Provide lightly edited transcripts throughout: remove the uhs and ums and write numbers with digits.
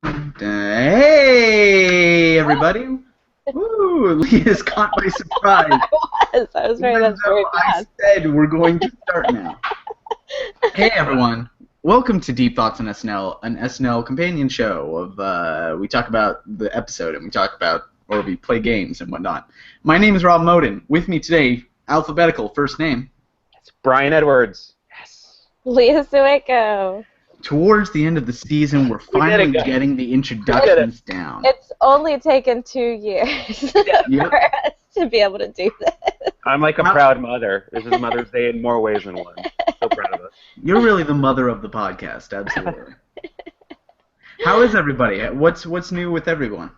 Hey, everybody! Woo! Leah's caught by surprise. I was very Even though I fast. said we're going to start now. Hey, everyone! Welcome to Deep Thoughts on SNL, an SNL companion show of we talk about the episode and we play games and whatnot. My name is Rob Moden. With me today, alphabetical first name. It's Brian Edwards. Yes. Leah Sueco. Towards the end of the season, we're finally getting the introductions down. It's only taken 2 years for us to be able to do this. I'm like a proud mother. This is Mother's Day in more ways than one. So proud of it. You're really the mother of the podcast, absolutely. How is everybody? What's new with everyone?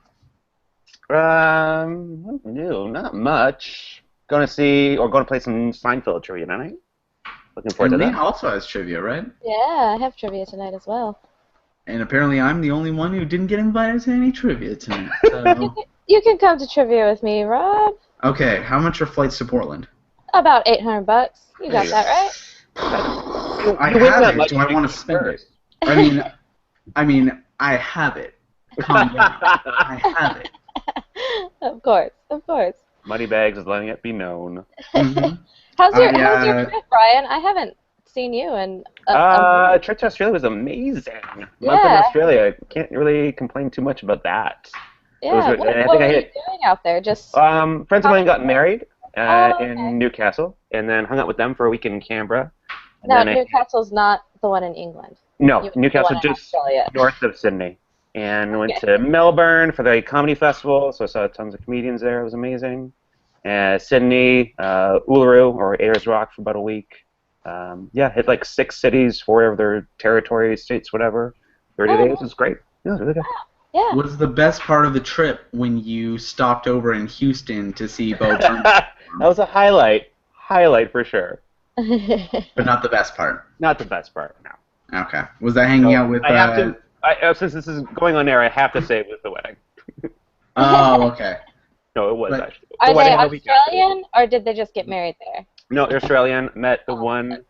New, not much. Going to play some Seinfeld trivia tonight. Looking forward to Leah that. also has trivia, right? Yeah, I have trivia tonight as well. And apparently I'm the only one who didn't get invited to any trivia tonight. So. You can come to trivia with me, Rob. Okay, how much are flights to Portland? About $800. You got that right? I have it. Do I want to spend it? I mean, I have it. Calm down. I have it. Of course. Moneybags is letting it be known. Mm-hmm. How's your trip, Brian? I haven't seen you in trip to Australia was amazing. Yeah. Month in Australia. Can't really complain too much about that. Yeah, what were you doing out there? Just friends of mine got married in Newcastle, and then hung out with them for a week in Canberra. No, Newcastle's not the one in England. No, Newcastle just north of Sydney. And went to Melbourne for the comedy festival, so I saw tons of comedians there. It was amazing. Sydney, Uluru, or Ayers Rock for about a week. Hit like 6 cities, 4 of their territories, states, whatever. 30 days. It was great. Yeah, it was really good. Yeah. Was the best part of the trip when you stopped over in Houston to see Bo Burnham? That was a highlight. Highlight for sure. But not the best part. Not the best part, no. Okay. Was that hanging out with... since this is going on air, I have to say it was the wedding. Oh, okay. No, it was actually. Are they Australian, or did they just get married there? No, they're Australian. Met the one,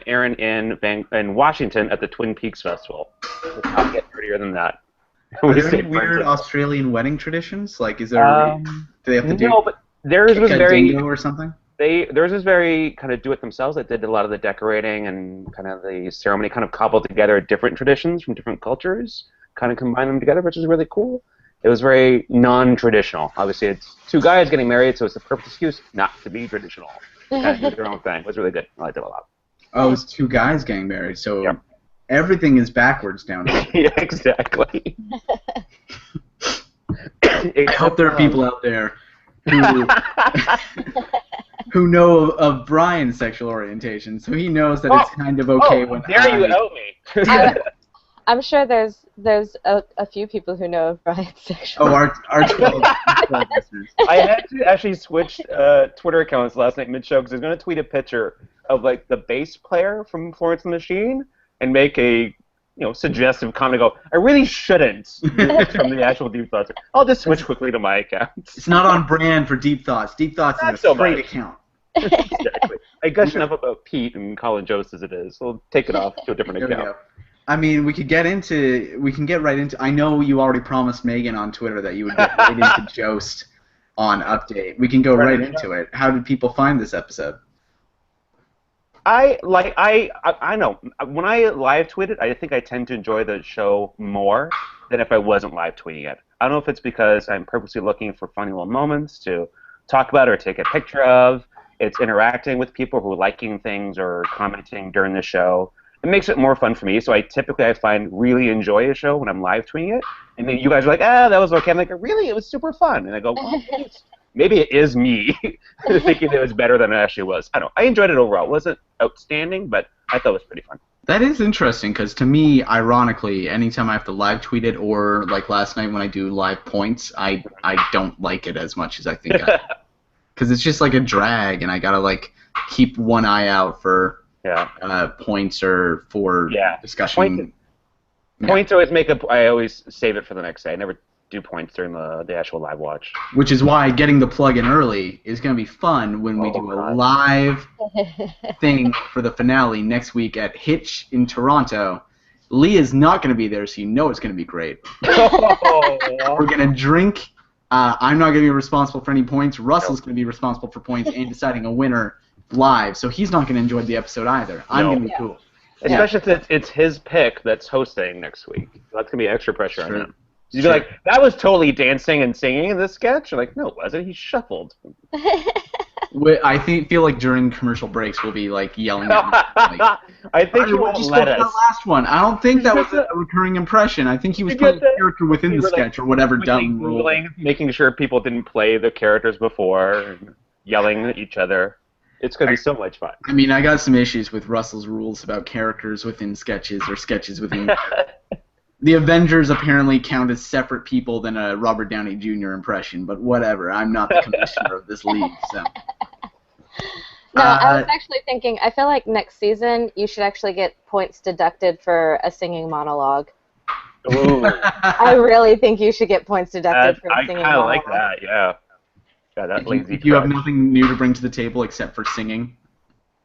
Aaron, in Washington at the Twin Peaks Festival. Let's not get prettier than that. Are there any weird Australian wedding traditions? Like, is there? Do they have to do? No, but theirs was very. Or something. Theirs was very kind of do it themselves. They did a lot of the decorating and kind of the ceremony. Kind of cobbled together different traditions from different cultures. Kind of combined them together, which is really cool. It was very non-traditional. Obviously, it's 2 guys getting married, so it's the perfect excuse not to be traditional. Kind of did their own thing. It was really good. I liked it a lot. Oh, it's 2 guys getting married, so everything is backwards down here. Yeah, exactly. I hope there are people out there who who know of Brian's sexual orientation, so he knows that it's kind of okay when you out me. I'm sure there's a few people who know of Brian's sexual. Oh, our 12 listeners. I had to actually switch Twitter accounts last night mid-show because I was going to tweet a picture of like the bass player from Florence and the Machine and make a suggestive comment. Go, I really shouldn't from the actual Deep Thoughts. I'll just switch quickly to my account. It's not on brand for Deep Thoughts. Deep Thoughts is a straight account. Exactly. I gush enough about Pete and Colin Jost as it is. So we'll take it off to a different account. I mean, we can get right into. I know you already promised Megan on Twitter that you would get right into Jost on Update. We can go right into it. How did people find this episode? I know. When I live tweet it, I think I tend to enjoy the show more than if I wasn't live tweeting it. I don't know if it's because I'm purposely looking for funny little moments to talk about or take a picture of. It's interacting with people who are liking things or commenting during the show. It makes it more fun for me, so I find really enjoy a show when I'm live tweeting it. And then you guys are like, that was okay. I'm like, really? It was super fun. And I go, well, maybe it is me thinking it was better than it actually was. I don't know. I enjoyed it overall. It wasn't outstanding, but I thought it was pretty fun. That is interesting, because to me, ironically, anytime I have to live tweet it, or like last night when I do live points, I don't like it as much as I think I do. Because it's just like a drag, and I gotta like keep one eye out for points or for discussion. Points always I always save it for the next day. I never do points during the actual live watch. Which is why getting the plug in early is going to be fun when we do a live thing for the finale next week at Hitch in Toronto. Leah's not going to be there, so you know it's going to be great. Oh. We're going to drink. I'm not going to be responsible for any points. Russell's going to be responsible for points and deciding a winner live, so he's not going to enjoy the episode either. I'm going to be cool. Especially since it's his pick that's hosting next week. That's going to be extra pressure on him. You'd be Sure. like, that was totally dancing and singing in this sketch? You're like, no, it wasn't. He shuffled. I feel like during commercial breaks we'll be like yelling at him, like, I think he "Why'd won't you let skip that us. last one. I don't think that was a recurring impression. I think he was playing a character within the sketch or whatever dumb rule. Making sure people didn't play the characters before, and yelling at each other. It's going to be so much fun. I mean, I got some issues with Russell's rules about characters within sketches or sketches within. The Avengers apparently count as separate people than a Robert Downey Jr. impression, but whatever. I'm not the commissioner of this league, so. No, I was actually thinking, I feel like next season you should actually get points deducted for a singing monologue. Ooh. I really think you should get points deducted for a singing monologue. I kind of like that, yeah. Yeah, that lazy If you have crutch. nothing new to bring to the table except for singing.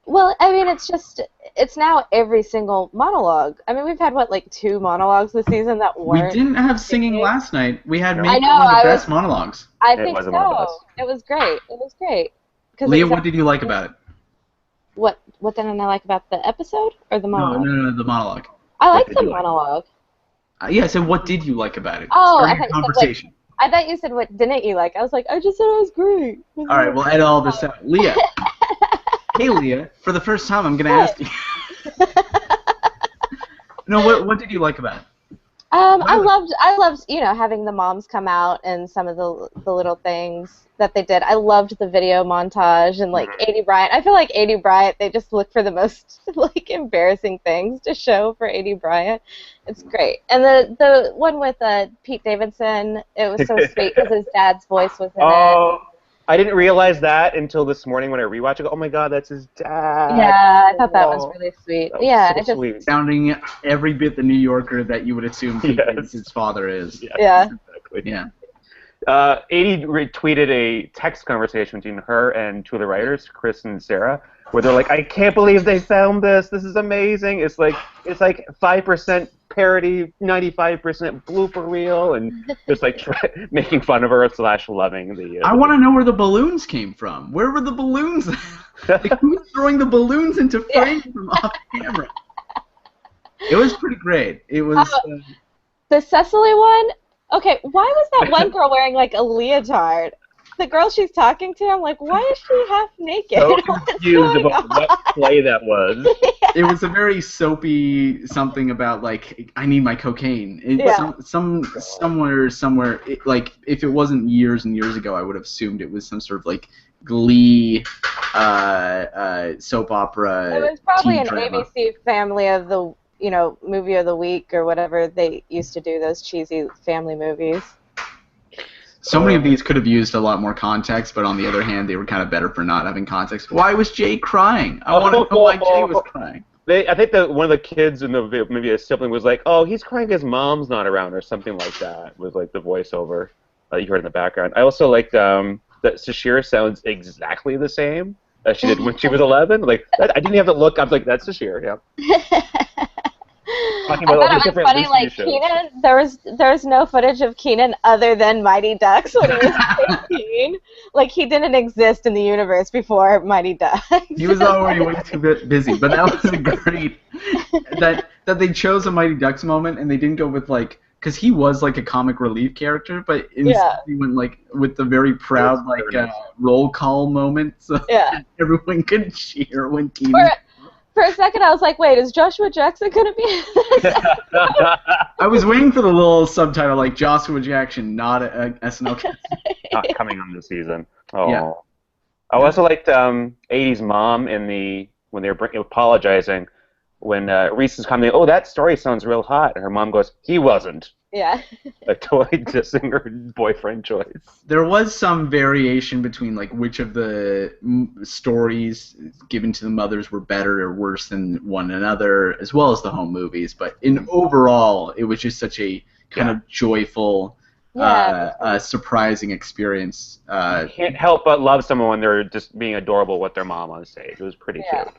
Well, I mean, it's now every single monologue. I mean, we've had, what, like 2 monologues this season that weren't... We didn't have singing last night. We had maybe I know, one of the I best monologues. I think wasn't one of the so. best. It was great. It was great. 'Cause Leah, it was what did you like about it? What didn't I like about the episode or the monologue? No, the monologue. I liked did the you like? monologue. Yeah, I said, what did you like about it? Oh, Starting I a thought you said, conversation. I thought you said, what didn't you like? I was like, I just said it was great. All right, we'll edit all this out. Leah. Hey, Leah. For the first time, I'm going to ask you. No, what did you like about it? I loved, having the moms come out and some of the little things that they did. I loved the video montage and like A.D. Bryant. I feel like A.D. Bryant, they just look for the most like embarrassing things to show for A.D. Bryant. It's great. And the one with Pete Davidson, it was so sweet because his dad's voice was in it. I didn't realize that until this morning when I rewatched it. Oh my God, that's his dad. Yeah, I thought that was really sweet. That was Yeah, so it just sweet. Sounding every bit the New Yorker that you would assume Pete Yes. Davidson's father is. Yeah. Exactly. Yeah. 80 retweeted a text conversation between her and 2 of the writers, Chris and Sarah, where they're like, "I can't believe they found this. This is amazing. It's like 5% parody, 95% blooper reel," and just like making fun of her / loving the. I want to know where the balloons came from. Where were the balloons? Like, who was throwing the balloons into frame from off camera? It was pretty great. It was. The Cecily one. Okay, why was that one girl wearing like a leotard? The girl she's talking to, I'm like, why is she half naked? so What's confused going about on? what play that was. It was a very soapy something about like I need my cocaine. Somewhere. Like if it wasn't years and years ago, I would have assumed it was some sort of like Glee, soap opera. It was probably teen an drama. ABC Family of the movie of the week or whatever they used to do, those cheesy family movies. So many of these could have used a lot more context, but on the other hand, they were kind of better for not having context. Why was Jay crying? I want to know why Jay was crying. I think that one of the kids in the video, maybe a sibling, was like, "Oh, he's crying because mom's not around," or something like that. Was like the voiceover that you heard in the background. I also liked that Sashir sounds exactly the same as she did when she was 11. Like I didn't have to look. I was like, "That's Sashir." Yeah. Talking I about all thought the it was different funny, Lucy like shows. Keenan, there was no footage of Keenan other than Mighty Ducks when he was 15. Like he didn't exist in the universe before Mighty Ducks. He was already way too busy, but that was a great that they chose a Mighty Ducks moment and they didn't go with like because he was like a comic relief character, but instead he went like with the very proud like roll call moment, so everyone could cheer when Keenan. For a second, I was like, wait, is Joshua Jackson going to be in this? I was waiting for the little subtitle like Joshua Jackson, not a SNL. Not coming on this season. Oh. Yeah. I also liked 80's mom when they were apologizing when Reese is coming. "Oh, that story sounds real hot," and her mom goes, "He wasn't." Yeah. Like totally dissing her boyfriend choice. There was some variation between like which of the stories given to the mothers were better or worse than one another, as well as the home movies. But in overall, it was just such a kind of joyful, surprising experience. Can't help but love someone when they're just being adorable with their mom on stage. It was pretty cute.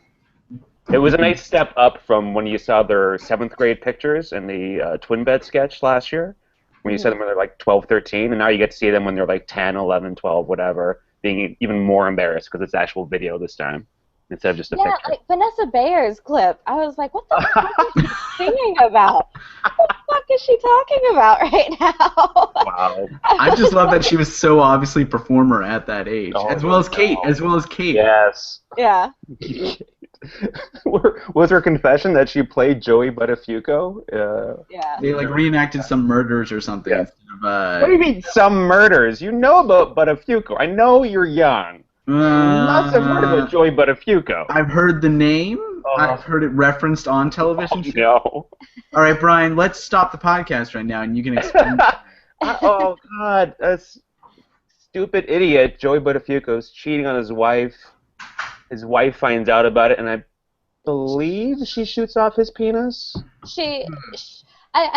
It was a nice step up from when you saw their 7th grade pictures in the twin bed sketch last year, when you saw them when they're like 12, 13, and now you get to see them when they're like 10, 11, 12, whatever, being even more embarrassed because it's actual video this time instead of just a picture. Yeah, like Vanessa Bayer's clip. I was like, what the fuck is she singing about? What the fuck is she talking about right now? Wow. I just love that she was so obviously a performer at that age, as well as Kate. Yes. Yeah. Was her confession that she played Joey Buttafuoco? Yeah. They like reenacted some murders or something. Yeah. Instead of, What do you mean some murders? You know about Buttafuoco. I know you're young. You must have heard about Joey Buttafuoco. I've heard the name. I've heard it referenced on television. No. All right, Brian, let's stop the podcast right now, and you can explain. Oh, God. That's stupid idiot. Joey Buttafuoco's cheating on his wife. His wife finds out about it, and I believe she shoots off his penis. I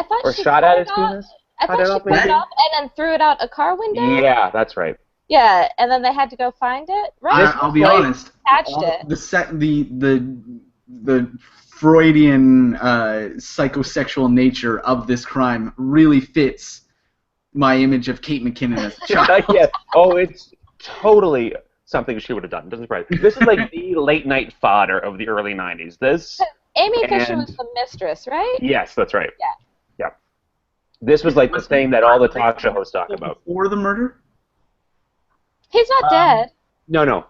thought Or she shot at his penis. I thought she put it up and then threw it out a car window. Yeah, that's right. Yeah, and then they had to go find it. Right? I'll be honest. Patched it. The Freudian psychosexual nature of this crime really fits my image of Kate McKinnon as a child. Yeah. Oh, it's totally something she would have done. Doesn't surprise me. This is like the late night fodder of the early 90s. This. Amy Fisher was the mistress, right? Yes, that's right. Yeah. Yeah. This was like the thing that all the talk show hosts talk about. Before the murder? He's not dead. No.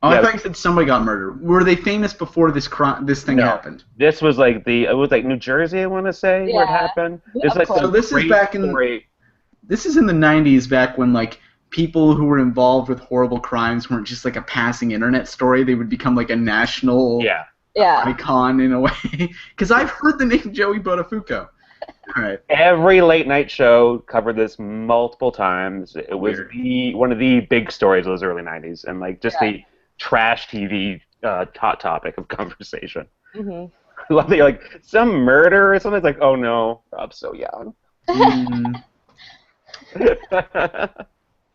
Oh, Yeah. I thought you said somebody got murdered. Were they famous before this thing happened? This was like it was like New Jersey, I want to say, where it happened. This Of like course. So this is back in. This is in the 90s, back when like people who were involved with horrible crimes weren't just like a passing internet story. They would become like a national icon in a way. Because I've heard the name Joey Buttafuoco. All right. Every late night show covered this multiple times. It was one of the big stories of those early 90s, and like just the trash TV hot topic of conversation. Mm-hmm. I love that you're like, some murder or something. It's like, oh no, Rob's so young.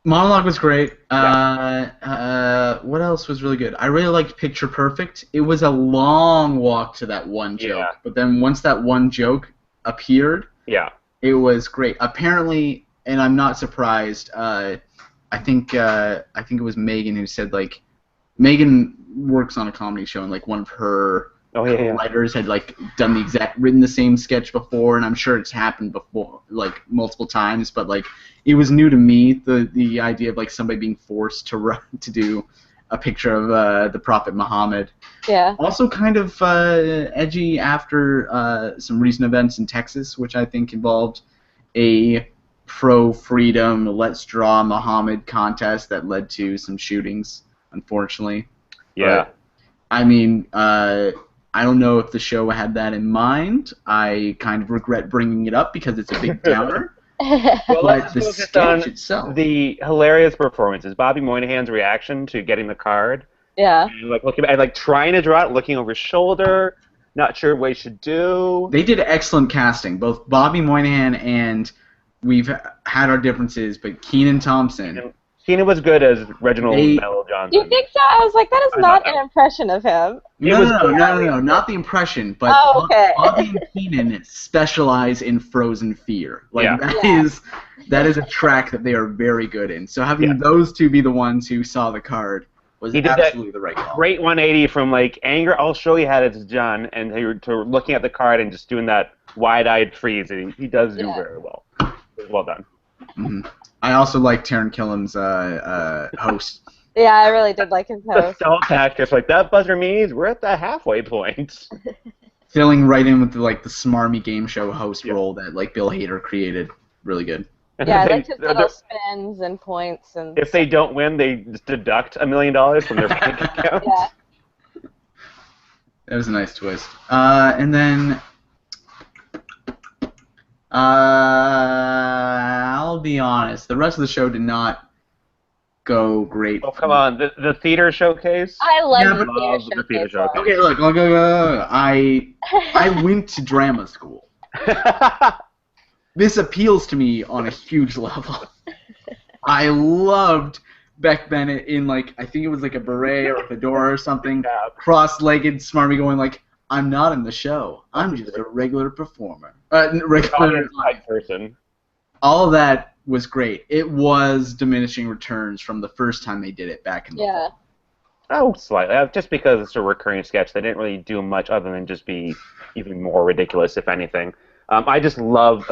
Monologue was great. What else was really good? I really liked Picture Perfect. It was a long walk to that one joke, but then once that one joke appeared, it was great. Apparently, and I'm not surprised. I think it was Megan who said like, Megan works on a comedy show, and like one of her writers had like written the same sketch before, and I'm sure it's happened before, like multiple times, but like it was new to me, the idea of like somebody being forced to do a picture of the Prophet Muhammad. Yeah. Also kind of edgy after some recent events in Texas, which I think involved a pro-freedom, let's draw Muhammad contest that led to some shootings, unfortunately. Yeah. But, I mean, I don't know if the show had that in mind. I kind of regret bringing it up because it's a big downer. Well, but the sketch itself. The hilarious performances. Bobby Moynihan's reaction to getting the card. Yeah. And, like looking and like trying to draw it, looking over his shoulder, not sure what he should do. They did excellent casting, both Bobby Moynihan and we've had our differences, but Kenan Thompson. Kenan was good as Reginald Bell Johnson. You think so? I was like, that is not an impression of him. No, not the impression, but Bobby and Kenan specialize in Frozen Fear. Like that is a track that they are very good in. So having those two be the ones who saw the card was absolutely the right call. Great 180 from like anger, I'll show you how it's done, and to looking at the card and just doing that wide-eyed freeze. And he does do very well. It was well done. Mm-hmm. I also like Taron Killam's host. Yeah, I really did like his host. The stall tactics, like that buzzer means we're at the halfway point. Filling right in with the smarmy game show host role that like Bill Hader created. Really good. Yeah, I like his little spins and points and. If they don't win, they just deduct $1 million from their bank account. Yeah. That was a nice twist. And then. I'll be honest. The rest of the show did not go great. Oh, come on. The theater showcase? I love the theater showcase. Okay, look. I went to drama school. This appeals to me on a huge level. I loved Beck Bennett in like I think it was like a beret or a fedora or something, cross-legged, smarmy, going like, "I'm not in the show. I'm just a regular performer, regular person." All of that was great. It was diminishing returns from the first time they did it back in the fall. Oh, slightly. Just because it's a recurring sketch, they didn't really do much other than just be even more ridiculous, if anything. I just love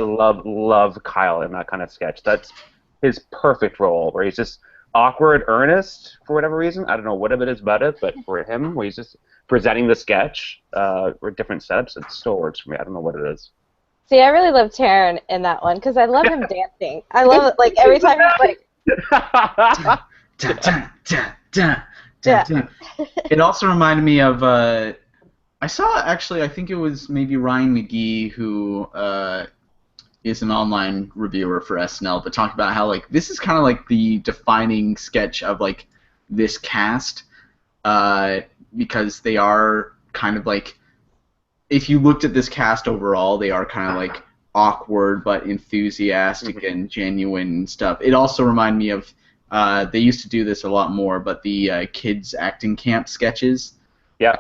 Kyle in that kind of sketch. That's his perfect role, where he's just awkward, earnest for whatever reason. I don't know what it is about it, but for him, where he's just presenting the sketch or different setups, it still works for me. I don't know what it is. See, I really love Taron in that one because I love him dancing. I love it. Like every time he's like. It also reminded me of I saw actually I think it was maybe Ryan McGee who is an online reviewer for SNL, but talked about how like this is kind of like the defining sketch of like this cast because they are kind of like if you looked at this cast overall, they are kind of like awkward but enthusiastic and genuine and stuff. It also reminded me of they used to do this a lot more, but the kids acting camp sketches. Yeah.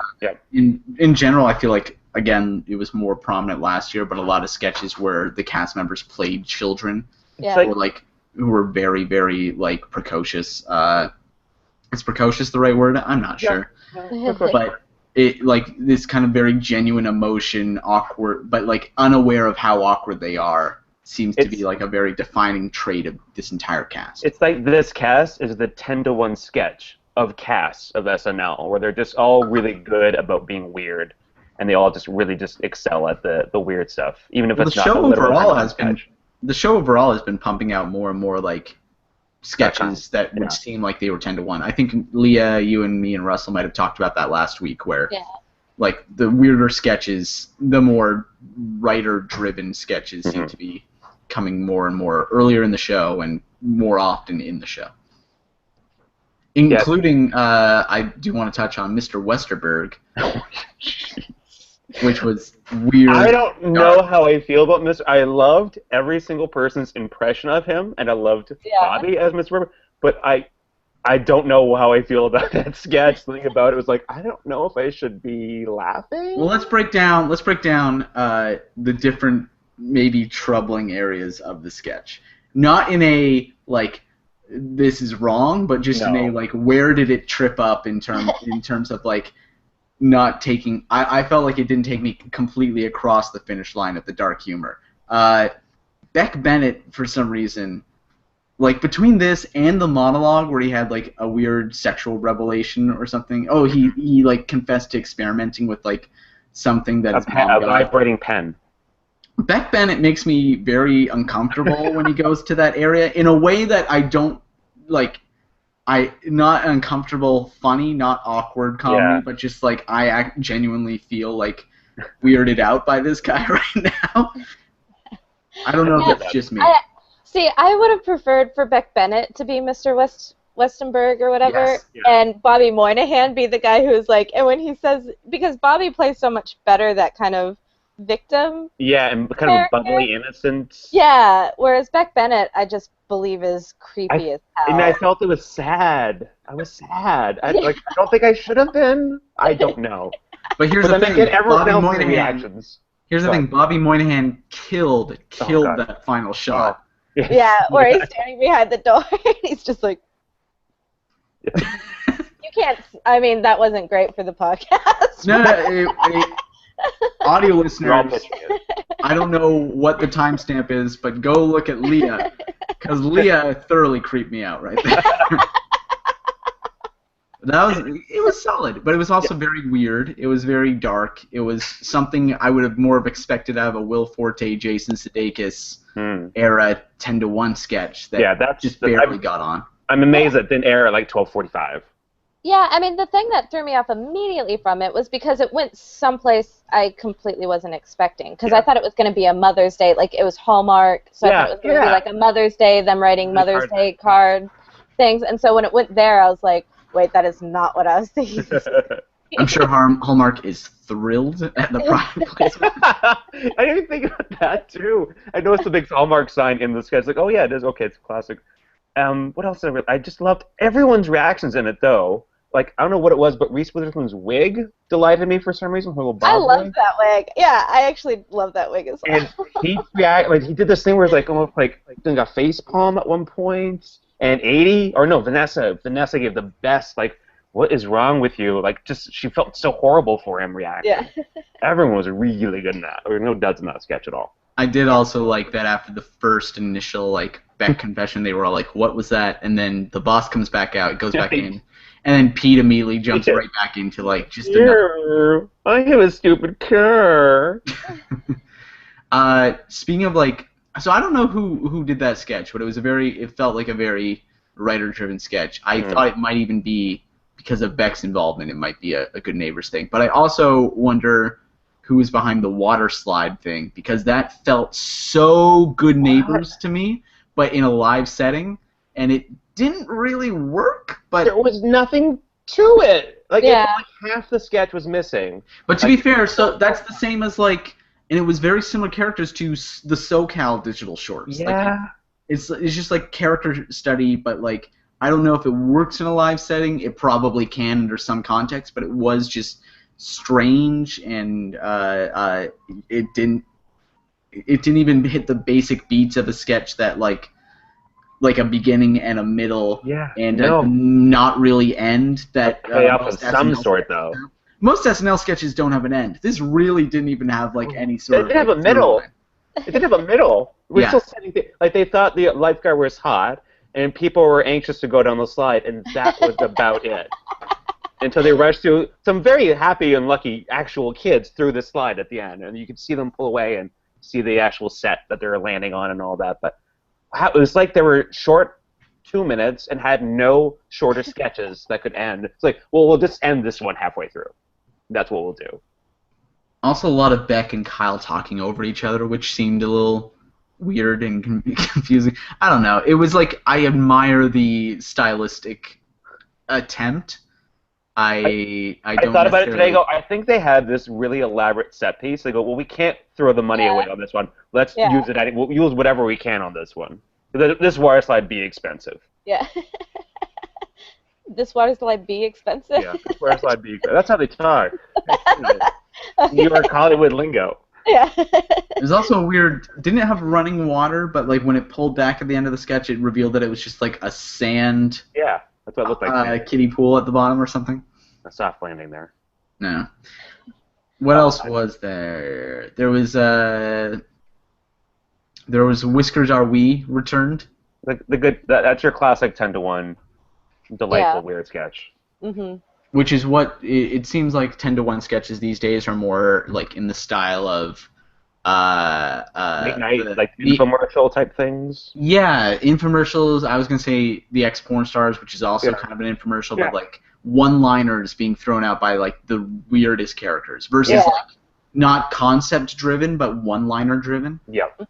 In general, I feel like again it was more prominent last year, but a lot of sketches where the cast members played children, or like who were very very like precocious. Is precocious the right word? I'm not sure, but it like this kind of very genuine emotion, awkward, but like unaware of how awkward they are. Seems to be like a very defining trait of this entire cast. It's like this cast is the 10-to-1 sketch of casts of SNL, where they're just all really good about being weird, and they all just really just excel at the weird stuff, even if it's not the literal sketch. The show overall has been pumping out more and more like sketches that would seem like they were 10-to-1. I think Leah, you and me and Russell might have talked about that last week, where like the weirder sketches, the more writer-driven sketches seem to be coming more and more earlier in the show and more often in the show. Including, I do want to touch on Mr. Westerberg, which was weird. I don't know how I feel about Mr. I loved every single person's impression of him, and I loved Bobby as Mr. Westerberg, but I don't know how I feel about that sketch. Something about it was like, I don't know if I should be laughing. Well, let's break down the different maybe troubling areas of the sketch. Not in a like this is wrong, but just in a like where did it trip up in terms of like not taking I felt like it didn't take me completely across the finish line of the dark humor. Beck Bennett for some reason, like between this and the monologue where he had like a weird sexual revelation or something. Oh, he like confessed to experimenting with like something that a vibrating pen. Beck Bennett makes me very uncomfortable when he goes to that area in a way that I don't like. Not uncomfortable, funny, not awkward comedy, but just like I genuinely feel like weirded out by this guy right now. I don't know if that's just me. I would have preferred for Beck Bennett to be Mr. Westenberg or whatever, and Bobby Moynihan be the guy who's like, and when he says, because Bobby plays so much better that kind of victim. Yeah, and kind of bubbly innocent. Yeah, whereas Beck Bennett, I just believe is creepy as hell. And I felt it was sad. I was sad. I don't think I should have been. I don't know. But here's the thing. Here's the thing. Bobby Moynihan killed that final shot. Yeah, where he's standing behind the door and he's just like. You can't. I mean, that wasn't great for the podcast. No. Audio listeners, I don't know what the timestamp is, but go look at Leah, because Leah thoroughly creeped me out right there. It was solid, but it was also very weird. It was very dark. It was something I would have more have expected out of a Will Forte, Jason Sudeikis era 10-to-1 sketch that just barely got on. I'm amazed it didn't air at like 12:45. Yeah, I mean, the thing that threw me off immediately from it was because it went someplace I completely wasn't expecting. Because I thought it was going to be a Mother's Day, like it was Hallmark, so I thought it was going to be like a Mother's Day, them writing Mother's Day card things. And so when it went there, I was like, wait, that is not what I was thinking. I'm sure Hallmark is thrilled at the product placement. I didn't think about that, too. I noticed the big Hallmark sign in the sketch. Like, oh, yeah, it is. Okay, it's classic. What else? I just loved everyone's reactions in it, though. Like, I don't know what it was, but Reese Witherspoon's wig delighted me for some reason. Her little bob I love wig. that wig. Yeah, I actually love that wig as well. And he he did this thing where it's like almost like doing a face palm at one point. And Vanessa gave the best, like, what is wrong with you? Like, just, she felt so horrible for him reacting. Yeah. Everyone was really good in that. There were no duds in that sketch at all. I did also like that after the first initial, like, Beck confession, they were all like, what was that? And then the boss comes back out, goes back in, and then Pete immediately jumps right back into, like, just another... I have a stupid car. Speaking of, like, so I don't know who did that sketch, but it felt like a very writer-driven sketch. I thought it might even be, because of Beck's involvement, it might be a Good Neighbors thing. But I also wonder who was behind the water slide thing, because that felt so Good Neighbors to me, but in a live setting, and it didn't really work. But there was nothing to it. Like, it felt like half the sketch was missing. But to be fair, so that's the same as, like, and it was very similar characters to the SoCal digital shorts. Yeah. Like, it's just like character study, but, like, I don't know if it works in a live setting. It probably can under some context, but it was just strange, and it didn't even hit the basic beats of a sketch that, like a beginning and a middle and a not really end that payoff of some sort, though. Most SNL sketches don't have an end. This really didn't even have, like, any sort of... It didn't have a middle. It didn't have a middle. We're still setting like, they thought the lifeguard was hot, and people were anxious to go down the slide, and that was about it. Until they rushed through some very happy and lucky actual kids through the slide at the end, and you could see them pull away and see the actual set that they were landing on and all that. But it was like they were short 2 minutes and had no shorter sketches that could end. It's like, well, we'll just end this one halfway through. That's what we'll do. Also, a lot of Beck and Kyle talking over each other, which seemed a little weird and confusing. I don't know. It was like, I admire the stylistic attempt. I thought about it today. I think they had this really elaborate set piece. They go, well, we can't throw the money away on this one. Let's use it. We'll use whatever we can on this one. This water slide be expensive. Yeah. This water slide be expensive? Yeah, this water slide be expensive. That's how they talk. New York Hollywood lingo. Yeah. It was also weird. Didn't it have running water? But, like, when it pulled back at the end of the sketch, it revealed that it was just like a sand. Yeah, that's what it looked like. Kiddie pool at the bottom or something. A soft landing there. No. What else was there? There was Whiskers Are We returned. That's your classic 10-to-1 delightful weird sketch. Mm-hmm. Which is what it seems like 10-to-1 sketches these days are more like in the style of late night, like infomercial type things. Yeah, infomercials. I was gonna say the ex-porn stars, which is also kind of an infomercial, but like one-liners being thrown out by like the weirdest characters versus like not concept-driven but one-liner driven. Yep.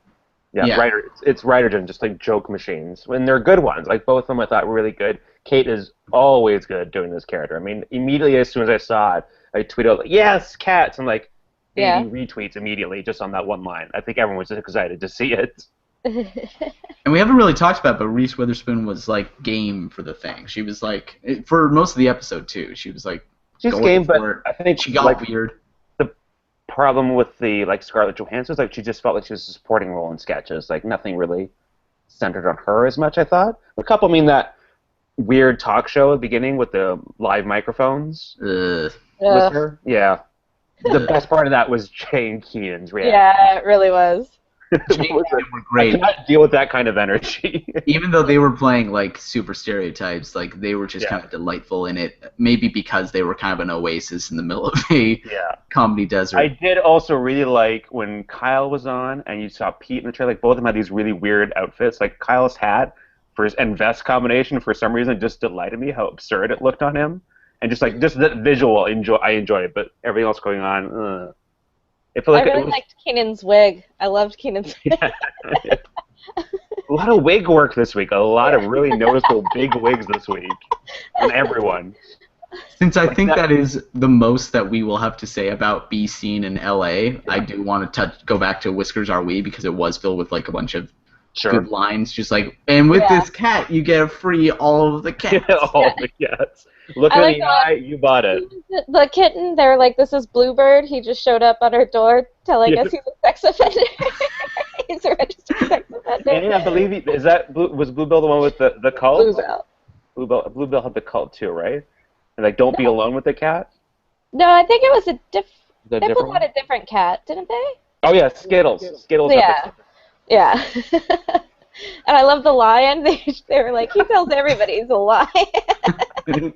Yeah. It's writer-driven, just like joke machines. When they're good ones, like both of them I thought were really good. Kate is always good doing this character. I mean, immediately as soon as I saw it, I tweeted, like, yes, cats, and like 80 retweets immediately just on that one line. I think everyone was just excited to see it. And we haven't really talked about it, but Reese Witherspoon was like game for the thing. She was like, for most of the episode too, she was like, she's game, but I think she got weird. The problem with the like Scarlett Johansson was like she just felt like she was a supporting role in sketches, like nothing really centered on her as much. I thought a couple mean that weird talk show at the beginning with the live microphones with her. Yeah. The best part of that was Jane Keenan's reaction. Yeah, it really was. Jane were great. I cannot deal with that kind of energy. Even though they were playing like super stereotypes, like they were just kind of delightful in it. Maybe because they were kind of an oasis in the middle of a comedy desert. I did also really like when Kyle was on and you saw Pete in the trailer. Like both of them had these really weird outfits. Like Kyle's hat and vest combination for some reason just delighted me how absurd it looked on him, and just that visual I enjoy it, but everything else going on, it felt like I really liked Keenan's wig. I loved Keenan's wig. A lot of wig work this week. A lot of really noticeable big wigs this week from everyone. Since I think that is the most that we will have to say about Be Seen in LA, I do want to go back to Whiskers Are We, because it was filled with like a bunch of Sure. good lines, just like, and with this cat, you get free all of the cats. All the cats. Look in the eye, you bought it. The kitten, they were like, this is Bluebird. He just showed up on our door telling us he's a sex offender. He's a registered sex offender. And I believe was Bluebell the one with the cult? Bluebell had the cult too, right? And like, don't be alone with the cat? No, I think it was they both had a different cat, didn't they? Oh yeah, Skittles. Skittles. Yeah. And I love the lion. They were like, he tells everybody he's a lion. The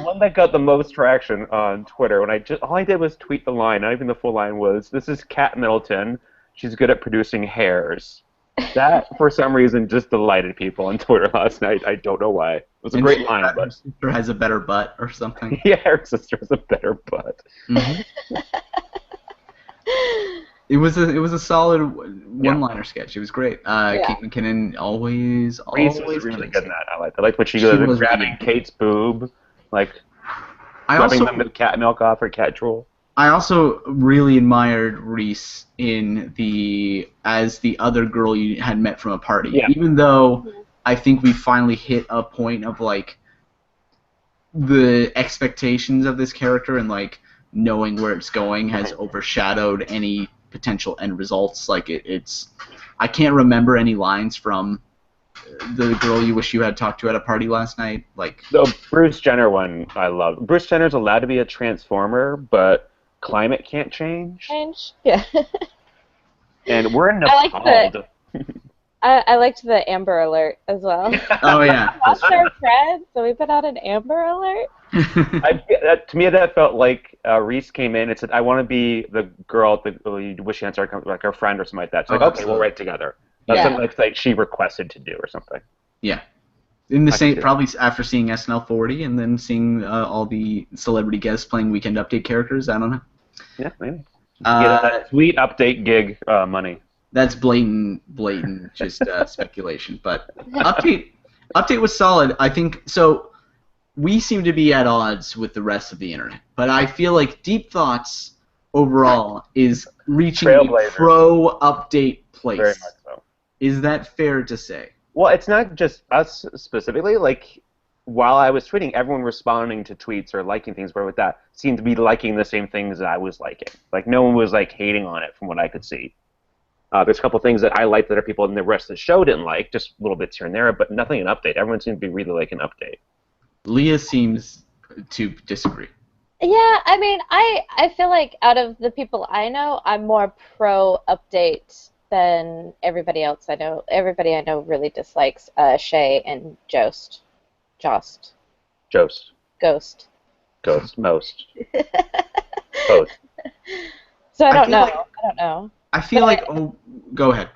one that got the most traction on Twitter, when all I did was tweet the line, not even the full line, was, "This is Kat Middleton. She's good at producing hairs." That, for some reason, just delighted people on Twitter last night. I don't know why. It was a great line, but... Her sister has a better butt or something. Yeah, her sister has a better butt. Mm-hmm. It was a solid one-liner sketch. It was great. Kate McKinnon always Reese was really good in that. I liked what she was grabbing Kate's boob, like rubbing the cat milk off her cat drool. I also really admired Reese as the other girl you had met from a party. Yeah. Even though I think we finally hit a point of like the expectations of this character and like knowing where it's going has overshadowed any potential end results. Like I can't remember any lines from the girl you wish you had talked to at a party last night. Like the Bruce Jenner one, I love. Bruce Jenner's allowed to be a transformer, but climate can't change. Yeah. And we're in Nepal. I liked the Amber Alert as well. Oh yeah. Lost our friend, so we put out an Amber Alert. To me, that felt like Reese came in and said, "I want to be the girl you wish you had started, like our friend or something like that." She's like, "Okay, we'll write together." That's something like she requested to do or something. Yeah. In the same, probably after seeing SNL 40 and then seeing all the celebrity guests playing Weekend Update characters, I don't know. Yeah, maybe. Get that sweet update gig money. That's blatant, just speculation. But update was solid. I think so. We seem to be at odds with the rest of the internet, but I feel like Deep Thoughts overall is reaching a pro update place. Very much so. Is that fair to say? Well, it's not just us specifically. Like, while I was tweeting, everyone responding to tweets or liking things, but with that, seemed to be liking the same things that I was liking. Like, no one was, like, hating on it from what I could see. There's a couple things that I liked that other people in the rest of the show didn't like, just little bits here and there, but nothing an update. Everyone seemed to be really liking Update. Leah seems to disagree. Yeah, I mean, I feel like out of the people I know, I'm more pro-Update than everybody else I know. Everybody I know really dislikes Shay and Ghost. Most. Both. So I don't know. I feel like, go ahead.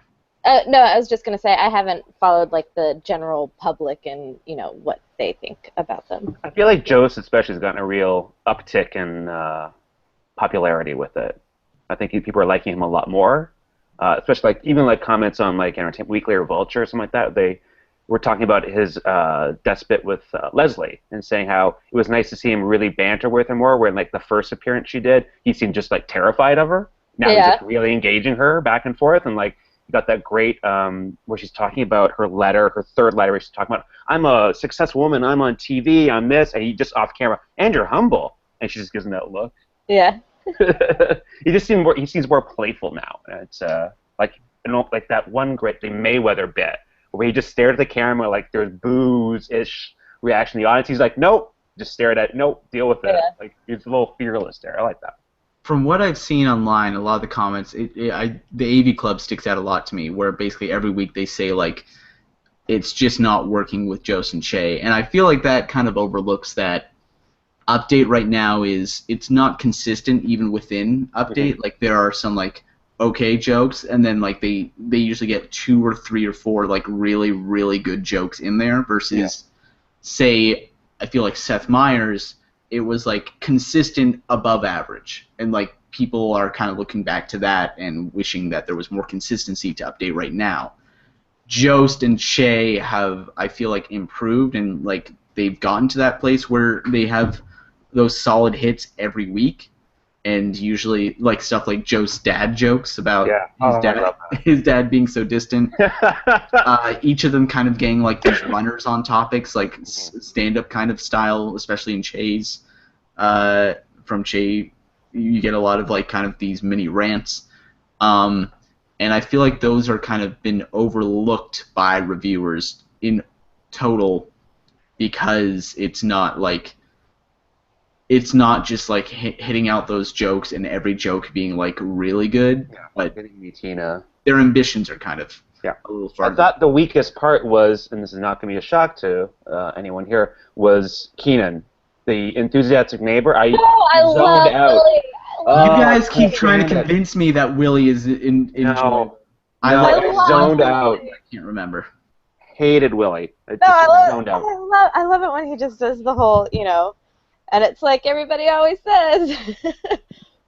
No, I was just going to say I haven't followed like the general public and, what they think about them. I feel like Jost especially has gotten a real uptick in popularity with it. I think people are liking him a lot more, especially even comments on Entertainment Weekly or Vulture or something like that. They were talking about his despot with Leslie and saying how it was nice to see him really banter with her more, where in the first appearance she did, he seemed just terrified of her. Now he's just really engaging her back and forth, and you got that great where she's talking about her third letter, where she's talking about, I'm a successful woman, I'm on TV, I'm this, and he just off camera, and you're humble, and she just gives him that look. Yeah. He seems more playful now. And it's like that one great thing Mayweather bit where he just stared at the camera like there's booze-ish reaction in the audience. He's like, nope, just stared at it, nope, deal with it. Yeah. He's a little fearless there. I like that. From what I've seen online, a lot of the comments, the AV Club sticks out a lot to me, where basically every week they say, it's just not working with Jost and Shay. And I feel like that kind of overlooks that Update right now it's not consistent even within Update. Mm-hmm. There are some, okay jokes, and then, they usually get 2 or 3 or 4, really, really good jokes in there versus, say, I feel like Seth Meyers, it was consistent above average, and people are kind of looking back to that and wishing that there was more consistency to Update right now. Jost and Shay have, I feel improved, and they've gotten to that place where they have those solid hits every week. and usually like stuff like Joe's dad jokes about I love his dad being so distant. Each of them kind of getting like these runners on topics, like stand-up kind of style, especially in Che's. From Che, you get a lot of like kind of these mini rants, and I feel like those are kind of been overlooked by reviewers in total because it's not just like hitting out those jokes and every joke being like really good, but getting me Tina. Their ambitions are kind of a little farther. I thought the weakest part was, and this is not going to be a shock to anyone here, was Keenan, the enthusiastic neighbor. I zoned out. Willie. You guys keep trying to convince me that Willie is enjoyable. I zoned out. I can't remember. Hated Willie. I love it when he just does the whole, and it's like everybody always says,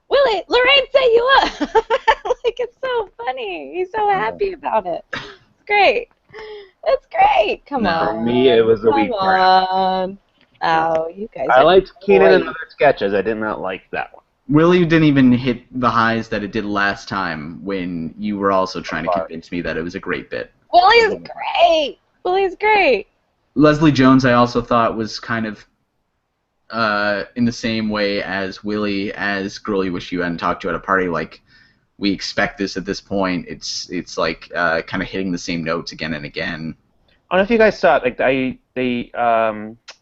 Willie, Lorraine set you up. Like, it's so funny. He's so happy about it. It's great. It's great. Come on. For me, it was a weak part. Come on. Oh, you guys. I liked Keenan and other sketches. I did not like that one. Willie didn't even hit the highs that it did last time when you were also trying to convince me that it was a great bit. Willie's great. Willie's great. Leslie Jones, I also thought was kind of in the same way as Willie, as Girl You Wish You Hadn't Talked To at a Party. Like, we expect this at this point. It's like kind of hitting the same notes again and again. I don't know if you guys saw it. Like they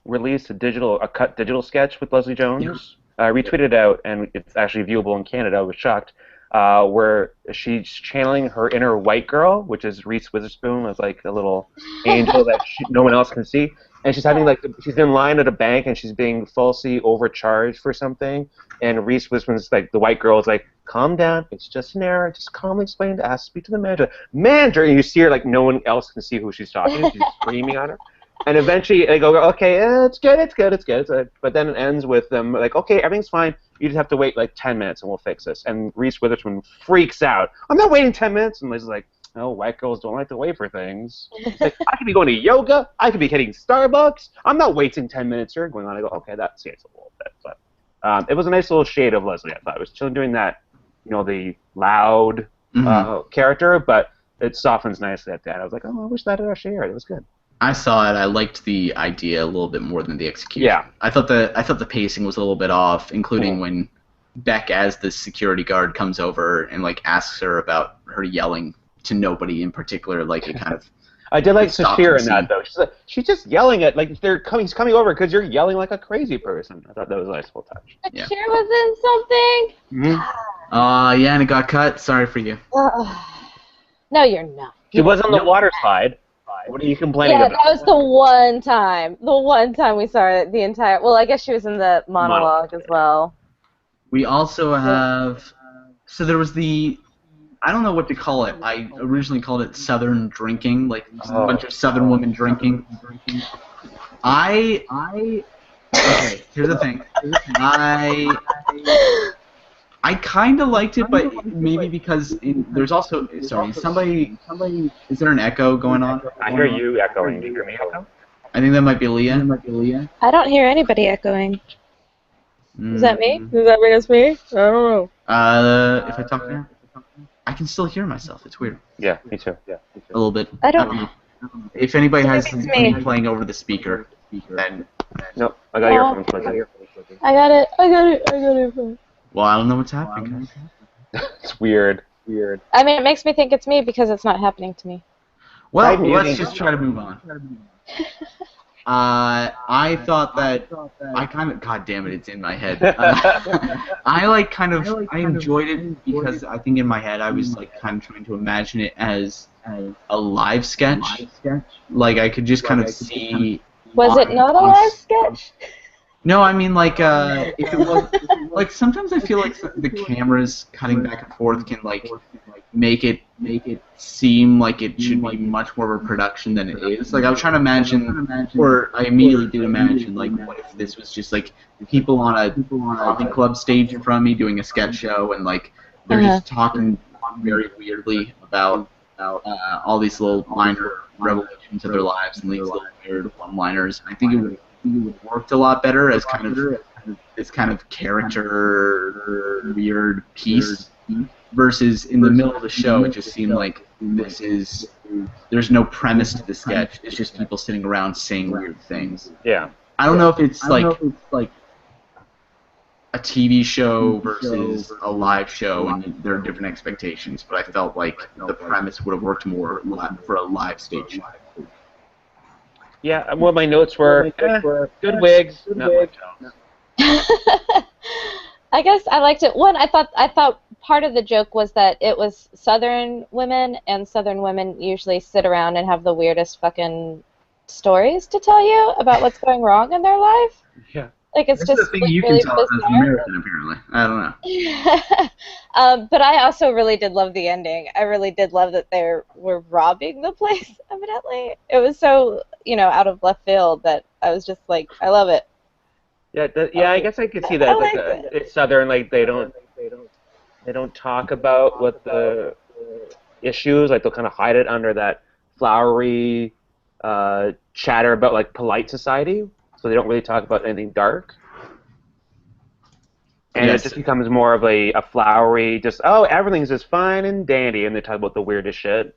released a cut digital sketch with Leslie Jones. Yeah. I retweeted it out, and it's actually viewable in Canada. I was shocked. Where she's channeling her inner white girl, which is Reese Witherspoon, as like a little angel that no one else can see. And she's having she's in line at a bank, and she's being falsely overcharged for something. And Reese Witherspoon's like, the white girl is like, calm down, it's just an error, just calmly explain to ask, speak to the manager. Manager! And you see her like no one else can see who she's talking to. She's screaming on her. And eventually they go, okay, it's good. But then it ends with them like, okay, everything's fine. You just have to wait like 10 minutes and we'll fix this. And Reese Witherspoon freaks out. I'm not waiting 10 minutes. And Liz's like, no, white girls don't like to wait for things. Like, I could be going to yoga. I could be hitting Starbucks. I'm not waiting 10 minutes here. Going on, I go, okay, that saves a little bit. But it was a nice little shade of Leslie, I thought. It was still doing that, the loud character, but it softens nicely at the end. I was like, oh, I wish that had actually aired. It was good. I saw it. I liked the idea a little bit more than the execution. Yeah. I thought the pacing was a little bit off, including when Beck, as the security guard, comes over and like asks her about her yelling to nobody in particular. Like, it kind of. I did like Sashir in that though. She's just yelling at he's coming over because you're yelling like a crazy person. I thought that was a nice little touch. Sashir was in something. Yeah, and it got cut. Sorry for you. No, you're not. She was on the water slide. What are you complaining about? Yeah, that was the one time. The one time we saw her the entire. Well, I guess she was in the monologue as well. We also have. So there was the. I don't know what to call it. I originally called it Southern drinking, like a bunch of Southern women drinking. Okay, here's the thing. I kind of liked it, but maybe because there's also somebody. Is there an echo going on? I hear you echoing. Do you hear me echo? I think that might be Leah. I don't hear anybody echoing. Is that me? Does that mean it's me? I don't know. If I talk now, I can still hear myself. It's weird. Yeah, me too. A little bit. I don't know. If anybody has something playing over the speaker, then. Nope, I got earphones. I got it. Well, I don't know what's happening. It's weird. I mean, it makes me think it's me because it's not happening to me. Well, let's just try to move on. I thought that I kind of, god damn it, it's in my head. I enjoyed it because I think in my head I was like kind of trying to imagine it as a live sketch. Like I could just kind of see. Was it not a live sketch? No, I mean like if it was like sometimes I feel like the cameras cutting back and forth can like make it seem like it should be much more of a production than it is. Like I was trying to imagine, or I immediately did imagine like what if this was just like people on a comedy club stage in front of me doing a sketch show and like they're just talking very weirdly about all these little minor revelations of their lives and these little weird one-liners. I think it would have worked a lot better as kind of this kind of character weird piece versus in the middle of the show it just seemed like there's no premise to the sketch. It's just people sitting around saying weird things. Yeah. I don't know if it's like a TV show versus a live show, and there are different expectations. But I felt like the premise would have worked more for a live stage show. Yeah. Well, my notes were good wigs. Not much else. I guess I liked it. One, I thought part of the joke was that it was Southern women, and Southern women usually sit around and have the weirdest fucking stories to tell you about what's going wrong in their life. Yeah. Like it's That's just the thing like, you really can tell as an bizarre. American, apparently. I don't know. But I also really did love the ending. I really did love that they were robbing the place, evidently. It was so, out of left field that I was just like, I love it. Yeah. I guess I could see that. I Like, liked it. it's Southern. Like they don't talk about what the issues. Like they'll kind of hide it under that flowery chatter about like polite society. So they don't really talk about anything dark. And Yes. it just becomes more of a flowery, just, everything's just fine and dandy, and they talk about the weirdest shit,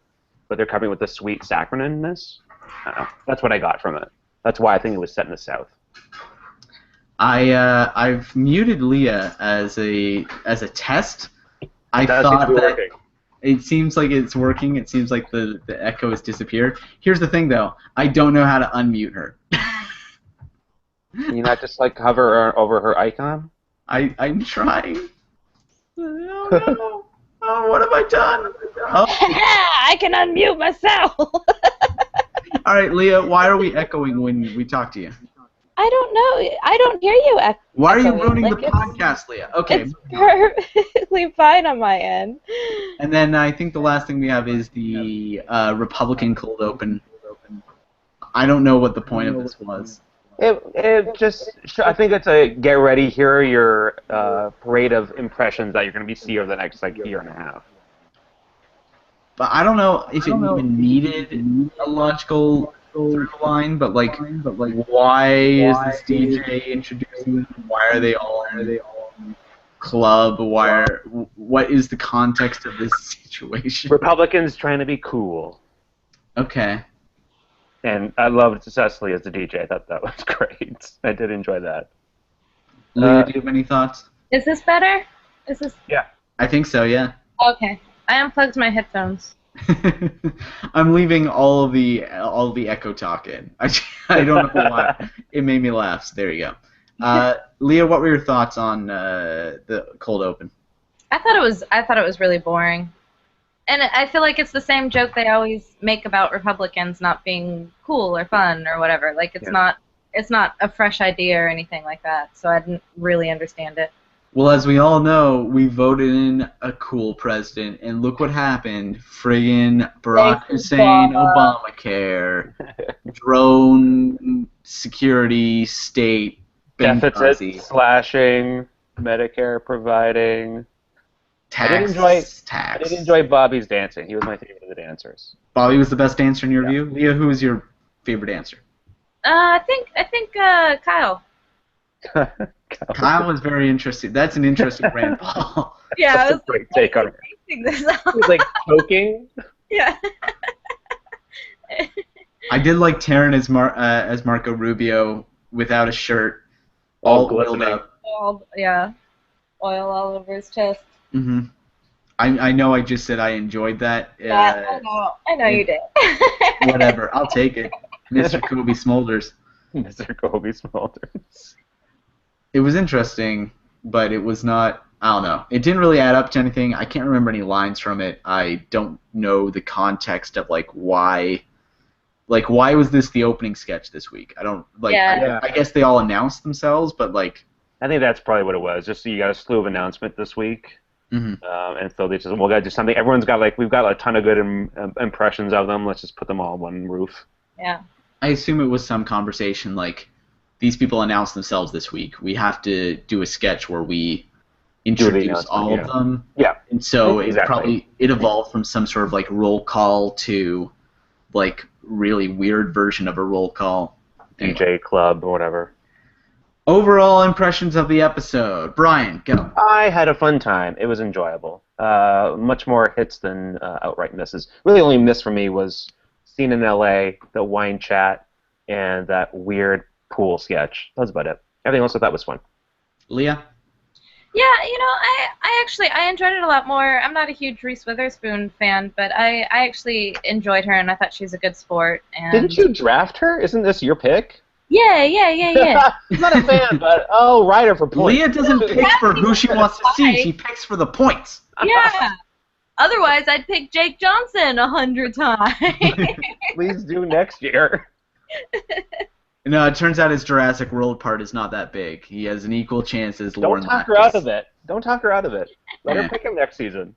but they're covering with the sweet saccharineness. I don't know. That's what I got from it. That's why I think it was set in the South. I've muted Leah as a test. I That thought seems to be that working. it seems like it's working. It seems like the echo has disappeared. Here's the thing, though. I don't know how to unmute her. Can you not just like hover over her icon? I'm trying. Oh, no. Oh, what have I done? Oh. I can unmute myself. All right, Leah, why are we echoing when we talk to you? I don't know. I don't hear you. Why are you echoing. ruining Like, the podcast, Leah? Okay. It's perfectly fine on my end. And then I think the last thing we have is the Republican cold open. I don't know what the point of this was. It just, I think it's a get ready, here are your parade of impressions that you're going to be seeing over the next year and a half. But I don't know if it even needed a logical through line, but why is this DJ introducing them? Why are they all in club? What is the context of this situation? Republicans trying to be cool. Okay. And I loved Cecily as the DJ. I thought that was great. I did enjoy that. Leah, do you have any thoughts? Is this better? Is this? Yeah. I think so, yeah. Okay. I unplugged my headphones. I'm leaving all of the echo talk in. I don't know why. It made me laugh. So there you go. Leah, what were your thoughts on the cold open? I thought it was really boring. And I feel like it's the same joke they always make about Republicans not being cool or fun or whatever. Like it's not a fresh idea or anything like that. So I didn't really understand it. Well, as we all know, we voted in a cool president, and look what happened. Friggin' Barack Hussein Obamacare, drone security state, Deficit Benghazi, slashing, Medicare providing. tax. I did enjoy Bobby's dancing. He was my favorite of the dancers. Bobby was the best dancer in your view? Leah, who was your favorite dancer? I think Kyle. Kyle was very interesting. That's an interesting Rand Paul. Yeah, That's I a was great take on it. this He was choking. Yeah. I did like Taryn as Marco Rubio without a shirt, all oiled up. Oil all over his chest. Mm-hmm. I know I just said I enjoyed that. Yeah, I know you did. Whatever, I'll take it. Mr. Kobe Smulders. Mr. Kobe Smulders. It was interesting, but it was not, I don't know. It didn't really add up to anything. I can't remember any lines from it. I don't know the context of why was this the opening sketch this week? I don't, I guess they all announced themselves, but I think that's probably what it was. Just so you got a slew of announcement this week. Mm-hmm. And so they just, we got to do something. Everyone's got we've got a ton of good impressions of them. Let's just put them all on one roof. Yeah. I assume it was some conversation these people announced themselves this week. We have to do a sketch where we introduce all of them. Yeah. And so exactly. it evolved from some sort of roll call to really weird version of a roll call. DJ club or whatever. Overall impressions of the episode. Brian, go. I had a fun time. It was enjoyable. Much more hits than outright misses. Really, the only miss for me was Scene in L.A., the wine chat, and that weird pool sketch. That was about it. Everything else I thought was fun. Leah? Yeah, I enjoyed it a lot more. I'm not a huge Reese Witherspoon fan, but I actually enjoyed her, and I thought she was a good sport. And Didn't you draft her? Isn't this your pick? Yeah. I'm not a fan, but writer for points. Leah doesn't pick for who she wants to see. She picks for the points. Yeah. Otherwise, I'd pick Jake Johnson 100 times. Please do next year. No, it turns out his Jurassic World part is not that big. He has an equal chance as Lauren. Don't talk her out of it. Don't talk her out of it. Let her pick him next season.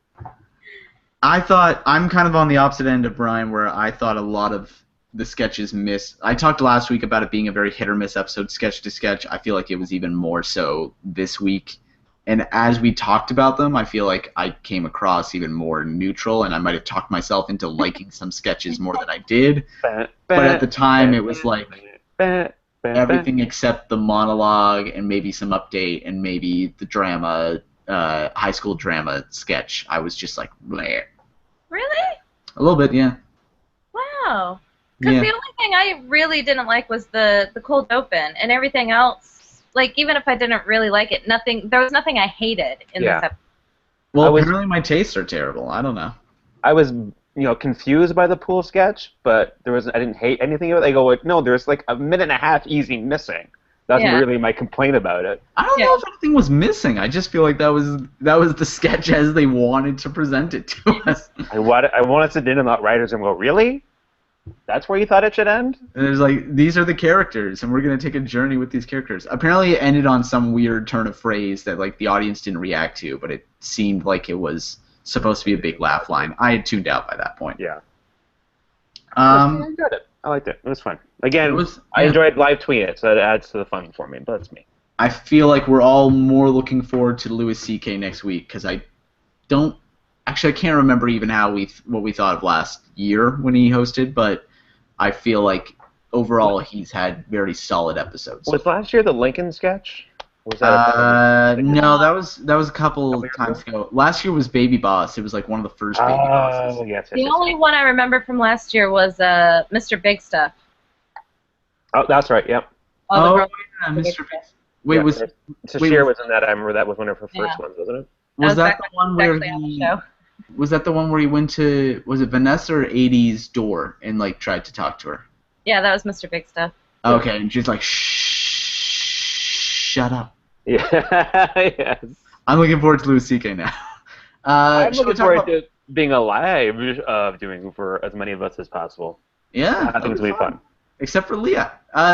I thought I'm kind of on the opposite end of Brian, where I thought a lot of the sketches miss. I talked last week about it being a very hit or miss episode, sketch to sketch. I feel like it was even more so this week. And as we talked about them, I feel like I came across even more neutral, and I might have talked myself into liking some sketches more than I did. But at the time, it was like everything except the monologue and maybe some update and maybe the drama, high school drama sketch. I was just like, bleh. Really? A little bit, yeah. Wow. Because the only thing I really didn't like was the cold open, and everything else, like, even if I didn't really like it, there was nothing I hated in this episode. Well, apparently my tastes are terrible. I don't know. I was, confused by the pool sketch, but I didn't hate anything of it. I go, no, there's like a minute and a half easy missing. That's really my complaint about it. I don't know if anything was missing. I just feel like that was the sketch as they wanted to present it to us. I wanted to sit in and not writers and go, really? That's where you thought it should end? And there's like, these are the characters, and we're going to take a journey with these characters. Apparently it ended on some weird turn of phrase that like the audience didn't react to, but it seemed like it was supposed to be a big laugh line. I had tuned out by that point. Yeah. I enjoyed it. I liked it. It was fun. Again, I enjoyed live tweeting it, so it adds to the fun for me, but that's me. I feel like we're all more looking forward to Louis C.K. next week, because I can't remember even what we thought of last year when he hosted, but I feel like overall he's had very solid episodes. Was last year the Lincoln sketch? Was that no, that was a couple times ago. Last year was Baby Boss. It was like one of the first Baby Bosses. Oh, yes. The only one I remember from last year was Mr. Big Stuff. Oh, that's right. Yep. Yeah, Mr. Big. Wait, Sashir was in that. I remember that was one of her first ones, wasn't it? Was that the one where Was that the one where he went to, was it Vanessa or 80's door and like tried to talk to her? Yeah, that was Mr. Big Stuff. Okay, and she's like, shut up. Yeah, yes. I'm looking forward to Louis C.K. now. I'm looking forward to being alive, doing for as many of us as possible. Yeah. I think it's going to be fun. Except for Leah.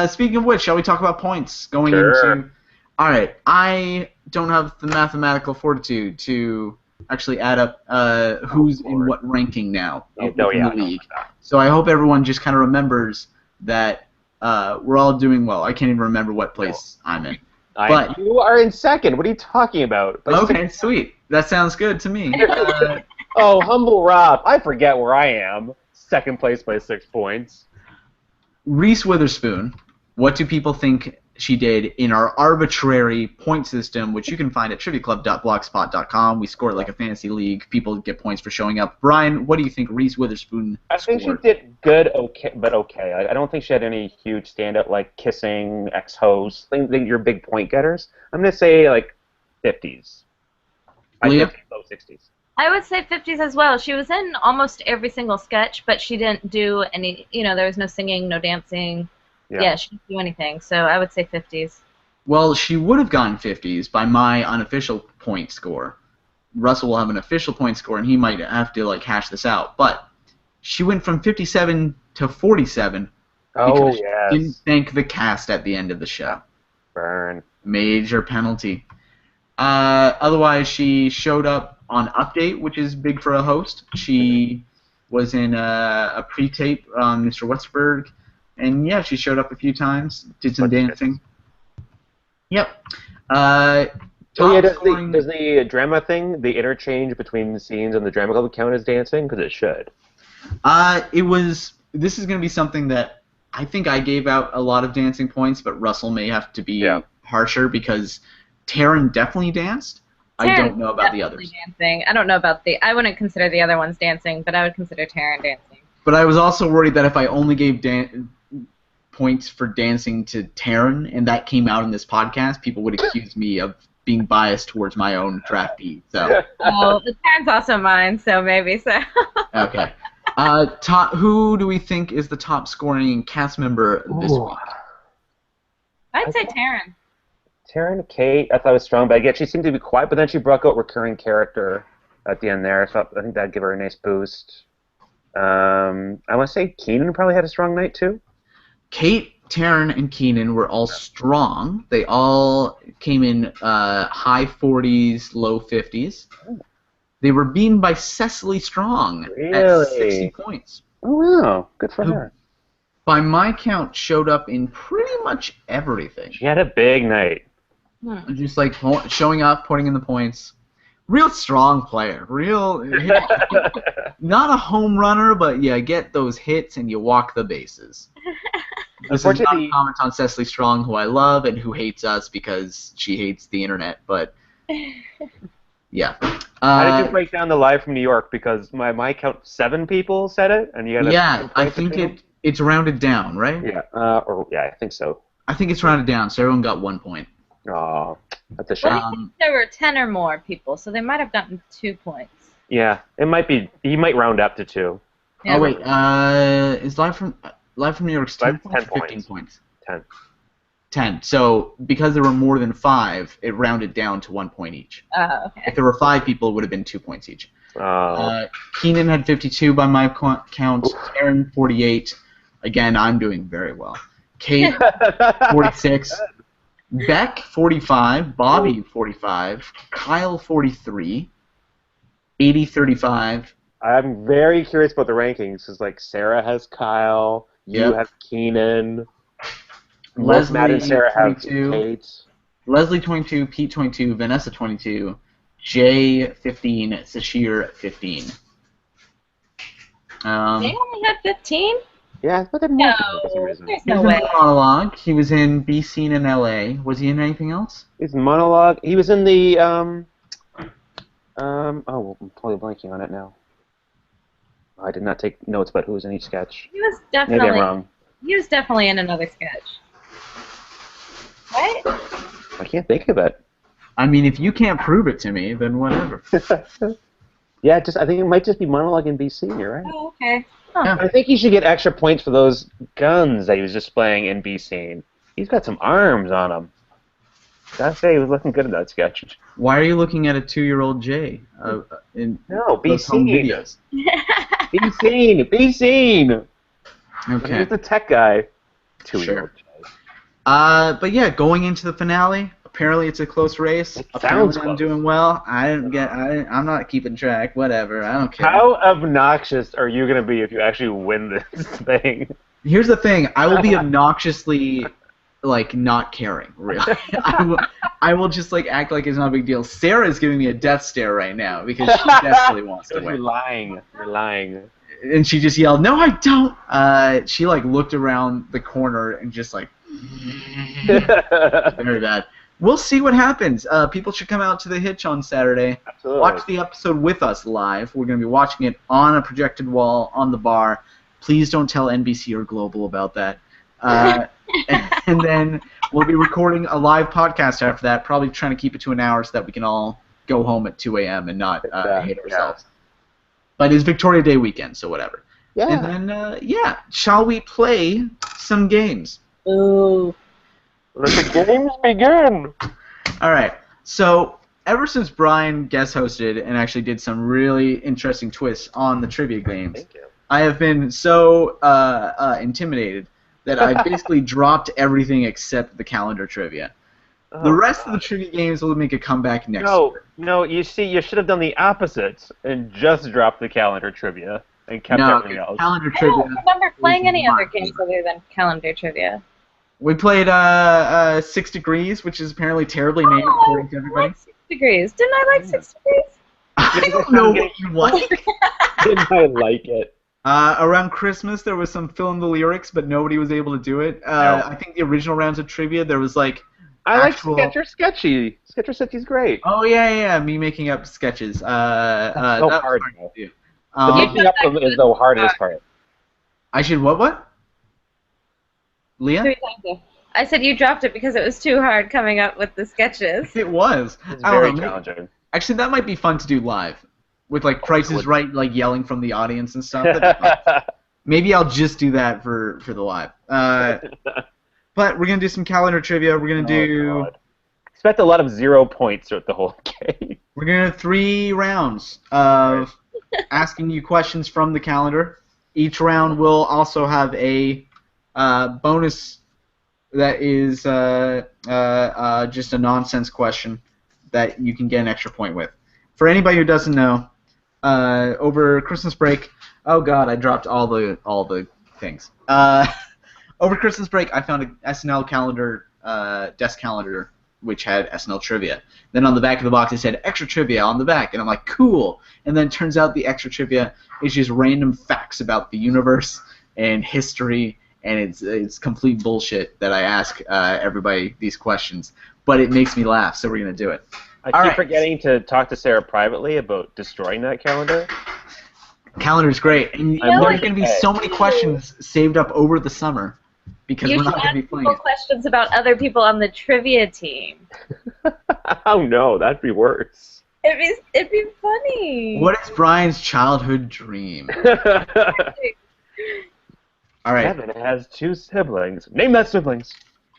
Speaking of which, shall we talk about points going into... All right, I don't have the mathematical fortitude to actually add up who's in what ranking now in the league. So I hope everyone just kind of remembers that we're all doing well. I can't even remember what place I'm in. But you are in second. What are you talking about? Okay, sweet. That sounds good to me. Oh, humble Rob. I forget where I am. Second place by 6 points. Reese Witherspoon. What do people think she did in our arbitrary point system, which you can find at triviaclub.blogspot.com. We score it like a fantasy league. People get points for showing up. Brian, what do you think Reese Witherspoon scored? I think she did good, but okay. I don't think she had any huge standout like kissing, ex-hoes, things that you're big point getters. I'm going to say like 50s. I think low 60s. I would say 50s as well. She was in almost every single sketch, but she didn't do any, there was no singing, no dancing. Yeah, she didn't do anything, so I would say 50s. Well, she would have gotten 50s by my unofficial point score. Russell will have an official point score, and he might have to hash this out. But she went from 57 to 47 because she didn't thank the cast at the end of the show. Burn. Major penalty. Otherwise, she showed up on Update, which is big for a host. She was in a pre-tape on Mr. Westberg. And yeah, she showed up a few times, did some dancing. Yep. Does the drama thing, the interchange between the scenes and the drama club count as dancing? Because it should. This is going to be something that I think I gave out a lot of dancing points, but Russell may have to be harsher because Taryn definitely danced. I don't know about the others. Dancing. I don't know about I wouldn't consider the other ones dancing, but I would consider Taryn dancing. But I was also worried that if I only gave points for dancing to Taryn, and that came out in this podcast, people would accuse me of being biased towards my own draft beat. So. Oh, the Taryn's also mine, so maybe so. Okay. Who do we think is the top scoring cast member this week? I'd say Taryn. Taryn, Kate, I thought was strong, but again, she seemed to be quiet, but then she broke out recurring character at the end there, so I think that'd give her a nice boost. I want to say Keenan probably had a strong night, too. Kate, Taryn, and Keenan were all strong. They all came in high 40s, low 50s. They were beaten by Cecily Strong at 60 points. Oh, wow. Good for her. By my count, showed up in pretty much everything. She had a big night. Just like showing up, putting in the points. Real strong player. Not a home runner, but yeah, get those hits and you walk the bases. This is not a comment on Cecily Strong, who I love and who hates us because she hates the internet, but yeah. How did you break down the live from New York? Because my count, 7 people said it, and you had I think it's rounded down, right? Yeah. I think so. I think it's rounded down, so everyone got 1 point. Oh, that's a shame. Well, I think there were 10 or more people, so they might have gotten 2 points. Yeah, it might be. He might round up to 2. Yeah. Oh wait, is live from New York's 10 points or 15 points? 10. 10. So because there were more than 5, it rounded down to 1 point each. Oh, okay. If there were 5 people, it would have been 2 points each. Keenan had 52 by my count. Taryn 48. Again, I'm doing very well. Kate 46. Beck 45. Bobby 45. Kyle 43. 80-35. I'm very curious about the rankings. Because like Sarah has Kyle. You have Keenan. Leslie, Matt and Sarah 22, have Kate. Leslie 22, Pete 22, Vanessa 22, Jay 15, Sashir 15. They only had 15? Yeah, but No, there's no way. Monologue. He was in Be Seen in L.A. Was he in anything else? He's in Monologue. He was in the I'm totally blanking on it now. I did not take notes about who was in each sketch. He was definitely. Maybe I'm wrong. He was definitely in another sketch. Right? I can't think of it. I mean, if you can't prove it to me, then whatever. Yeah, I think it might just be Monologue in BC. You're right. Oh, okay. Huh. Yeah. I think he should get extra points for those guns that he was displaying in BC. He's got some arms on him. Gotta say, he was looking good in that sketch. Why are you looking at a 2-year-old Jay in those home videos? Be seen. Be seen. Okay. He's the tech guy. 2-year-old Jay. But yeah, going into the finale, apparently it's a close race. Apparently I'm doing well. I'm not keeping track. Whatever. I don't care. How obnoxious are you gonna be if you actually win this thing? Here's the thing. I will be obnoxiously, not caring. Really. I will just act like it's not a big deal. Sarah's giving me a death stare right now because she desperately wants to win. You're lying. You're lying. And she just yelled, "No, I don't!" She looked around the corner and just very bad. We'll see what happens. People should come out to the Hitch on Saturday. Absolutely. Watch the episode with us live. We're going to be watching it on a projected wall on the bar. Please don't tell NBC or Global about that. And then we'll be recording a live podcast after that, probably trying to keep it to an hour so that we can all go home at 2 a.m. and not hate ourselves. Yeah. But it's Victoria Day weekend, so whatever. Yeah. And then, shall we play some games? Ooh. Let the games begin! All right. So, ever since Brian guest hosted and actually did some really interesting twists on the trivia games, I have been so intimidated that I basically dropped everything except the calendar trivia. The rest of the trivia games will make a comeback next year. No, you see, you should have done the opposite and just dropped the calendar trivia and kept everything else. Calendar trivia. I don't remember playing any other games other than calendar trivia. We played 6 Degrees, which is apparently terribly named according to everybody. I like 6 Degrees. Didn't I like 6 Degrees? I don't know what you like. Didn't I like it? Around Christmas, there was some fill in the lyrics, but nobody was able to do it. I think the original rounds of trivia, there was I like actual... Sketchy. Sketchy's great. Oh yeah, me making up sketches. That's so hard. The making up them is the hardest part. I should what? Leah? I said you dropped it because it was too hard coming up with the sketches. It was. It's very challenging. Actually, that might be fun to do live, with like Price is Right, like yelling from the audience and stuff. Maybe I'll just do that for the live. But we're gonna do some calendar trivia. We're gonna do. God. Expect a lot of 0 points throughout the whole game. We're gonna have 3 rounds of asking you questions from the calendar. Each round will also have a bonus that is just a nonsense question that you can get an extra point with. For anybody who doesn't know, over Christmas break, oh god, I dropped all the things. Over Christmas break, I found an SNL calendar, desk calendar, which had SNL trivia. Then on the back of the box, it said extra trivia on the back, and I'm like, cool. And then it turns out the extra trivia is just random facts about the universe and history, and it's complete bullshit that I ask everybody these questions. But it makes me laugh, so we're gonna do it. I keep forgetting to talk to Sarah privately about destroying that calendar. Calendar's great, and there's gonna be so many questions saved up over the summer because we're not gonna be playing it. Questions about other people on the trivia team. Oh no, that'd be worse. It'd be funny. What is Brian's childhood dream? All right. Kevin has 2 siblings. Name that siblings.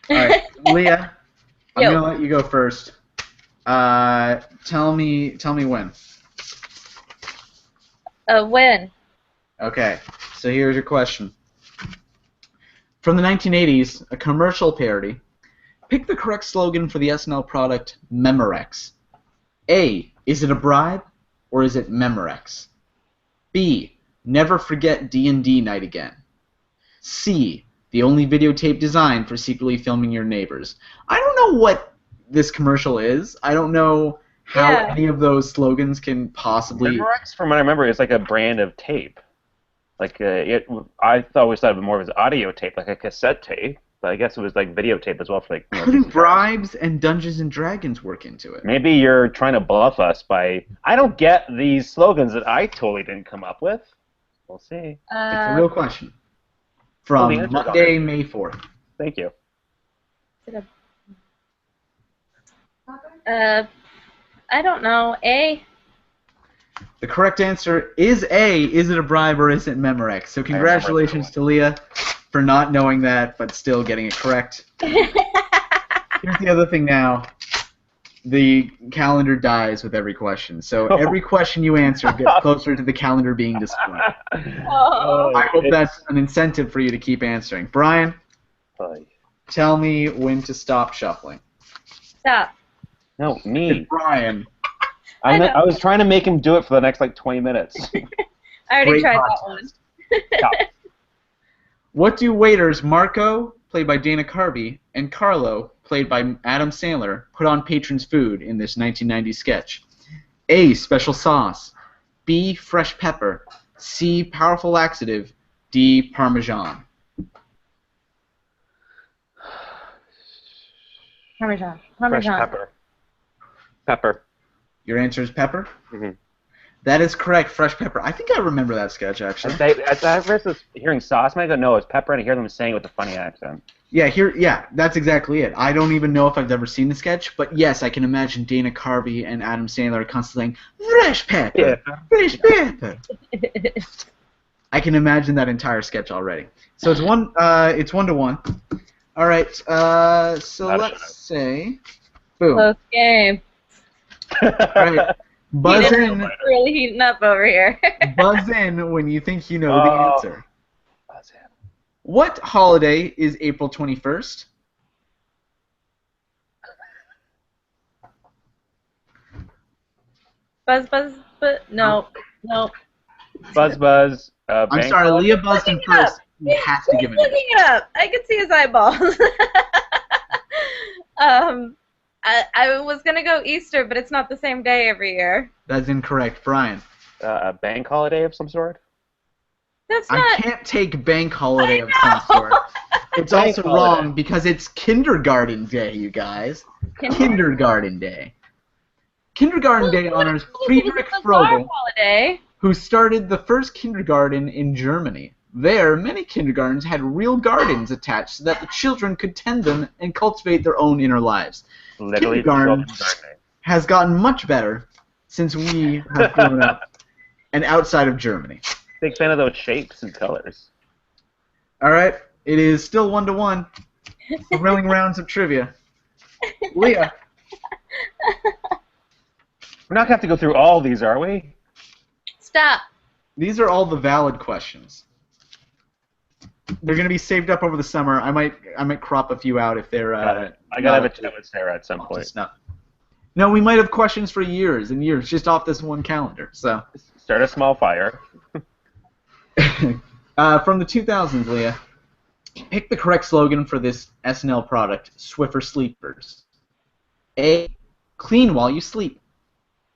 All right, Leah, I'm gonna let you go first. Tell me when. When? Okay, so here's your question. From the 1980s, a commercial parody. Pick the correct slogan for the SNL product Memorex. A, is it a bribe, or is it Memorex? B, never forget D&D night again. C, the only videotape designed for secretly filming your neighbors. I don't know what this commercial is. I don't know how any of those slogans can possibly... Memorex, from what I remember, is like a brand of tape. Like I always thought of it more as audio tape, like a cassette tape. But I guess it was like videotape as well for like. How do bribes and Dungeons and Dragons work into it? Maybe you're trying to bluff us by. I don't get these slogans that I totally didn't come up with. We'll see. It's a real question. From Monday, May 4th. Thank you. I don't know. A. The correct answer is A. Is it a bribe or is it Memorex? So congratulations to Leah for not knowing that, but still getting it correct. Here's the other thing now. The calendar dies with every question. So every question you answer gets closer to the calendar being destroyed. I hope that's an incentive for you to keep answering. Brian, tell me when to stop shuffling. Stop. No, me. It's Brian. I was trying to make him do it for the next like 20 minutes. I already tried that one. Stop. What do waiters Marco, played by Dana Carvey, and Carlo, played by Adam Sandler, put on patrons' food in this 1990 sketch? A, special sauce. B, fresh pepper. C, powerful laxative. D, Parmesan. Parmesan. Fresh pepper. Pepper. Your answer is pepper? Mm-hmm. That is correct, fresh pepper. I think I remember that sketch, actually. I was hearing sauce, and I go, no, it's pepper, and I hear them saying it with a funny accent. Yeah, that's exactly it. I don't even know if I've ever seen the sketch, but yes, I can imagine Dana Carvey and Adam Sandler constantly saying, fresh pepper, fresh pepper. I can imagine that entire sketch already. So it's 1-1. All right, so let's say, boom. Close game. All right. Buzz in. Really heating up over here. Buzz in when you think you know the answer. Buzz in. What holiday is April 21st? Buzz, no. Buzz. I'm sorry, Leah buzzed in first. You have to give it. He's looking it up. I can see his eyeballs. I was going to go Easter, but it's not the same day every year. That's incorrect. Brian. A bank holiday of some sort? That's not... I can't take bank holiday of some sort. It's also wrong because it's Kindergarten Day, you guys. Kindergarten Day. Kindergarten Day honors Friedrich Frobel, who started the first kindergarten in Germany. There, many kindergartens had real gardens attached so that the children could tend them and cultivate their own inner lives. Literally, Kindergarten has gotten much better since we have grown up and outside of Germany. Big fan of those shapes and colors. All right, it is still 1-1. Thrilling rounds of trivia. Leah. We're not going to have to go through all these, are we? Stop. These are all the valid questions. They're going to be saved up over the summer. I might crop a few out if they're. I gotta have a chat with Sarah at some point. No, we might have questions for years and years just off this one calendar. So start a small fire. From the 2000s, Leah, pick the correct slogan for this SNL product, Swiffer Sleepers. A, clean while you sleep.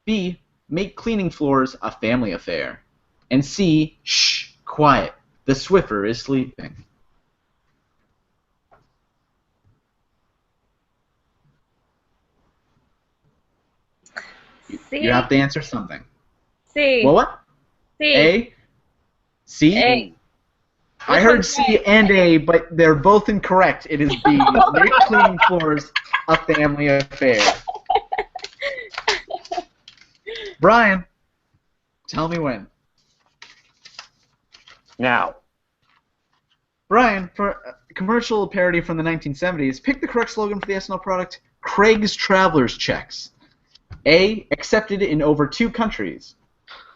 B, make cleaning floors a family affair. And C, shh, quiet. The Swiffer is sleeping. C. You have to answer something. C. Well, what? C. A? C? A. I heard C and A, but they're both incorrect. It is B. Make cleaning floors a family affair. Brian, tell me when. Now. Brian, for a commercial parody from the 1970s, pick the correct slogan for the SNL product, Craig's Traveler's Checks. A, accepted in over 2 countries.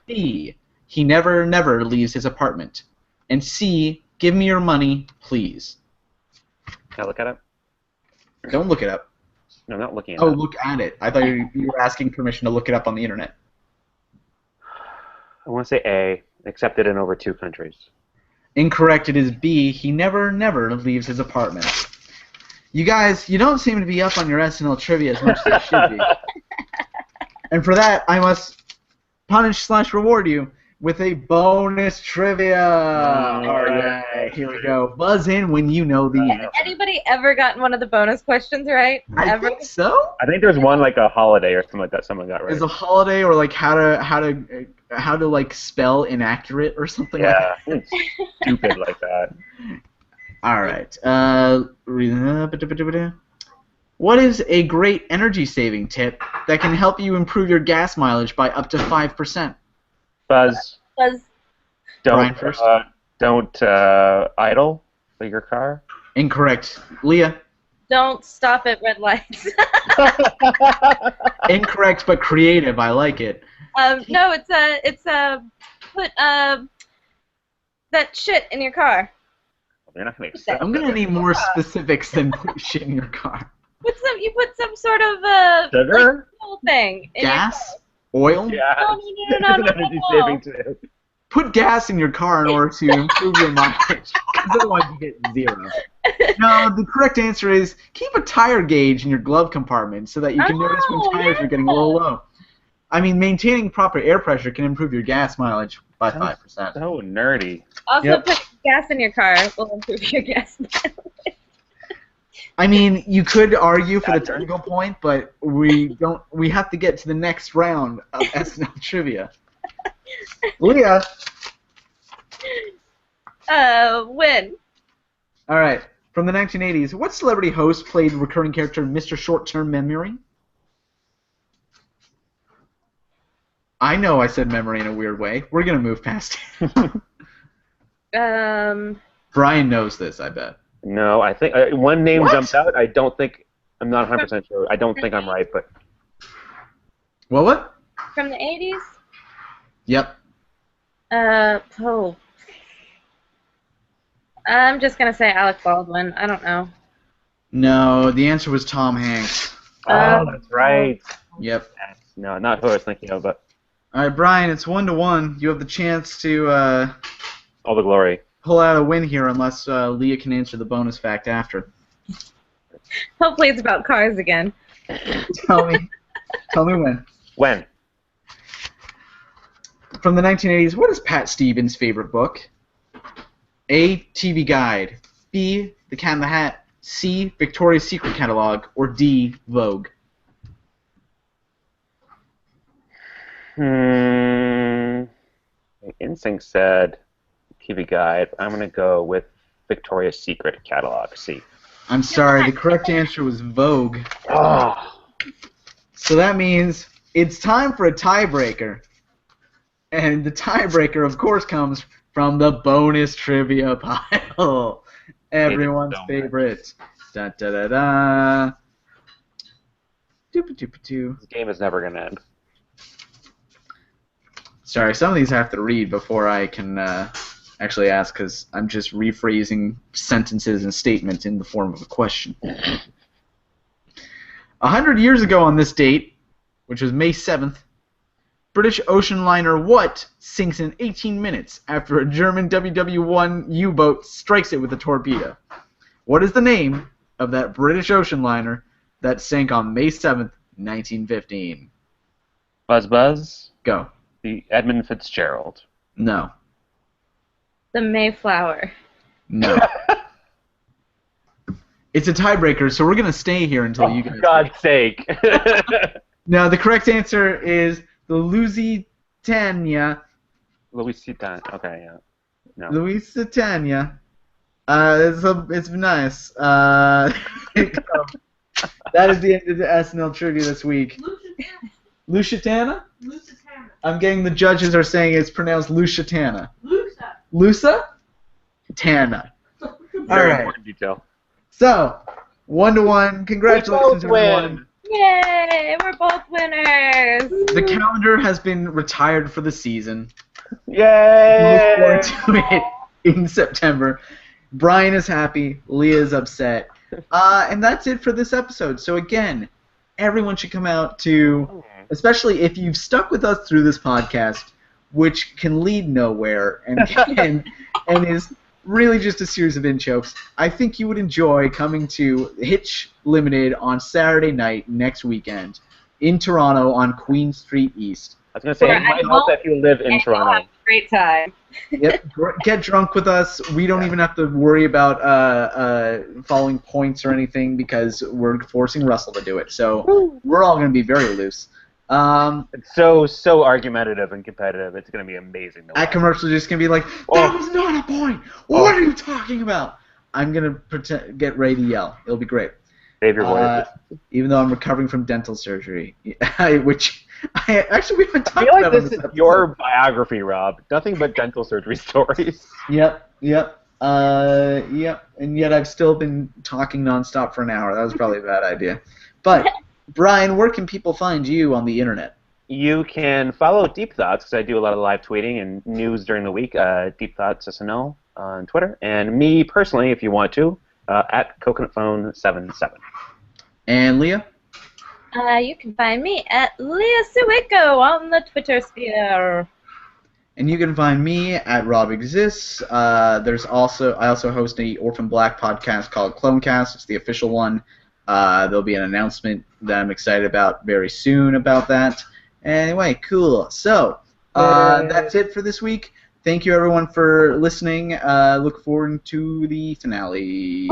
B, he never leaves his apartment. And C, give me your money, please. Can I look at it? Don't look it up. No, I'm not looking at it. it. Oh, look at it. I thought you were asking permission to look it up on the internet. I want to say A, accepted in over 2 countries. Incorrect, it is B, he never leaves his apartment. You guys, you don't seem to be up on your SNL trivia as much as you should be. And for that, I must punish/reward you with a bonus trivia. All right, here we go. Buzz in when you know the answer. Has anybody ever gotten one of the bonus questions right? I think so. I think there's one like a holiday or something like that someone got right. There's a holiday or like how to like spell inaccurate or something like that. It's stupid like that. All right. What is a great energy-saving tip that can help you improve your gas mileage by up to 5%? Buzz. Brian first. Don't idle your car. Incorrect. Leah. Don't stop at red lights. Incorrect, but creative. I like it. No, it's put that shit in your car. You're not gonna accept I'm gonna need more specifics than put shit in your car. You put some sort of sugar like, thing. In gas, oil. Yeah. No. Energy saving too. Put gas in your car in order to improve your mileage, because otherwise you get 0. No, the correct answer is keep a tire gauge in your glove compartment so that you can notice when tires are getting a little low. I mean, maintaining proper air pressure can improve your gas mileage by 5%. So nerdy. Also, put gas in your car will improve your gas mileage. I mean, you could argue for the technical point, but we have to get to the next round of SNL trivia. Leah. Win. All right. From the 1980s, what celebrity host played recurring character Mr. Short-Term Memory? I know I said memory in a weird way. We're going to move past it. Brian knows this, I bet. No, I think one name jumps out. I'm not 100% sure. I don't think I'm right, but. What? From the 80s? Yep. I'm just going to say Alec Baldwin. I don't know. No, the answer was Tom Hanks. Oh, that's right. Yep. No, not who I was thinking of, but. All right, Brian, it's 1-1. You have the chance to all the glory. Pull out a win here, unless Leah can answer the bonus fact after. Hopefully, it's about cars again. Tell me when. When? From the 1980s, what is Pat Stevens' favorite book? A. TV Guide. B, The Cat in the Hat, C, Victoria's Secret catalog, or D, Vogue? My instinct said TV Guide. I'm going to go with Victoria's Secret catalog, C. I'm sorry, the correct answer was Vogue. Oh. So that means it's time for a tiebreaker. And the tiebreaker, of course, comes from the bonus trivia pile. Everyone's favorite. Da da da da. Doop-a-doop-a-doo. This game is never going to end. Sorry, some of these I have to read before I can actually ask, because I'm just rephrasing sentences and statements in the form of a question. 100 years ago on this date, which was May 7th, British ocean liner what sinks in 18 minutes after a German WW-1 U-boat strikes it with a torpedo? What is the name of that British ocean liner that sank on May 7th, 1915? Buzz? Go. The Edmund Fitzgerald. No. The Mayflower. No. It's a tiebreaker, so we're going to stay here until you guys... For God's sake. No, the correct answer is the Lusitania. Louisiana. Okay, yeah. No. Lusitania. It's nice. That is the end of the SNL trivia this week. Lusitana? Lusitana. I'm getting the judges are saying it's pronounced Lusitana. Lusa. Lusa? Tana. All Very right. important detail. So, 1-1. Congratulations, We both win. everyone. Yay! We're both winners. The calendar has been retired for the season. Yay! Look forward to it in September. Brian is happy. Leah is upset. And that's it for this episode. So again, everyone should come out to, especially if you've stuck with us through this podcast, which can lead nowhere and is really just a series of in-jokes. I think you would enjoy coming to Hitch Limited on Saturday night next weekend in Toronto on Queen Street East. I was going to say, Where it might I help if you live in And you'll have Toronto. a great time. Yep, get drunk with us. We don't even have to worry about following points or anything because we're forcing Russell to do it. So we're all going to be very loose. It's so argumentative and competitive. It's going to be amazing. At commercial, just going to be like, that was not a point. What are you talking about? I'm going to get ready to yell. It'll be great. Save your voice. Even though I'm recovering from dental surgery, which actually we haven't I talked feel like about on this is episode. your biography, Rob. Nothing but dental surgery stories. Yep. And yet I've still been talking nonstop for an hour. That was probably a bad idea. But, Brian, where can people find you on the internet? You can follow Deep Thoughts, because I do a lot of live tweeting and news during the week, Deep Thoughts SNL on Twitter. And me personally, if you want to, at CoconutPhone77. And Leah? You can find me at Leah Suiko on the Twitter sphere. And you can find me at Rob Exists. I also host a Orphan Black podcast called Clonecast. It's the official one. There'll be an announcement that I'm excited about very soon about that. Anyway, cool. So, that's it for this week. Thank you, everyone, for listening. Look forward to the finale.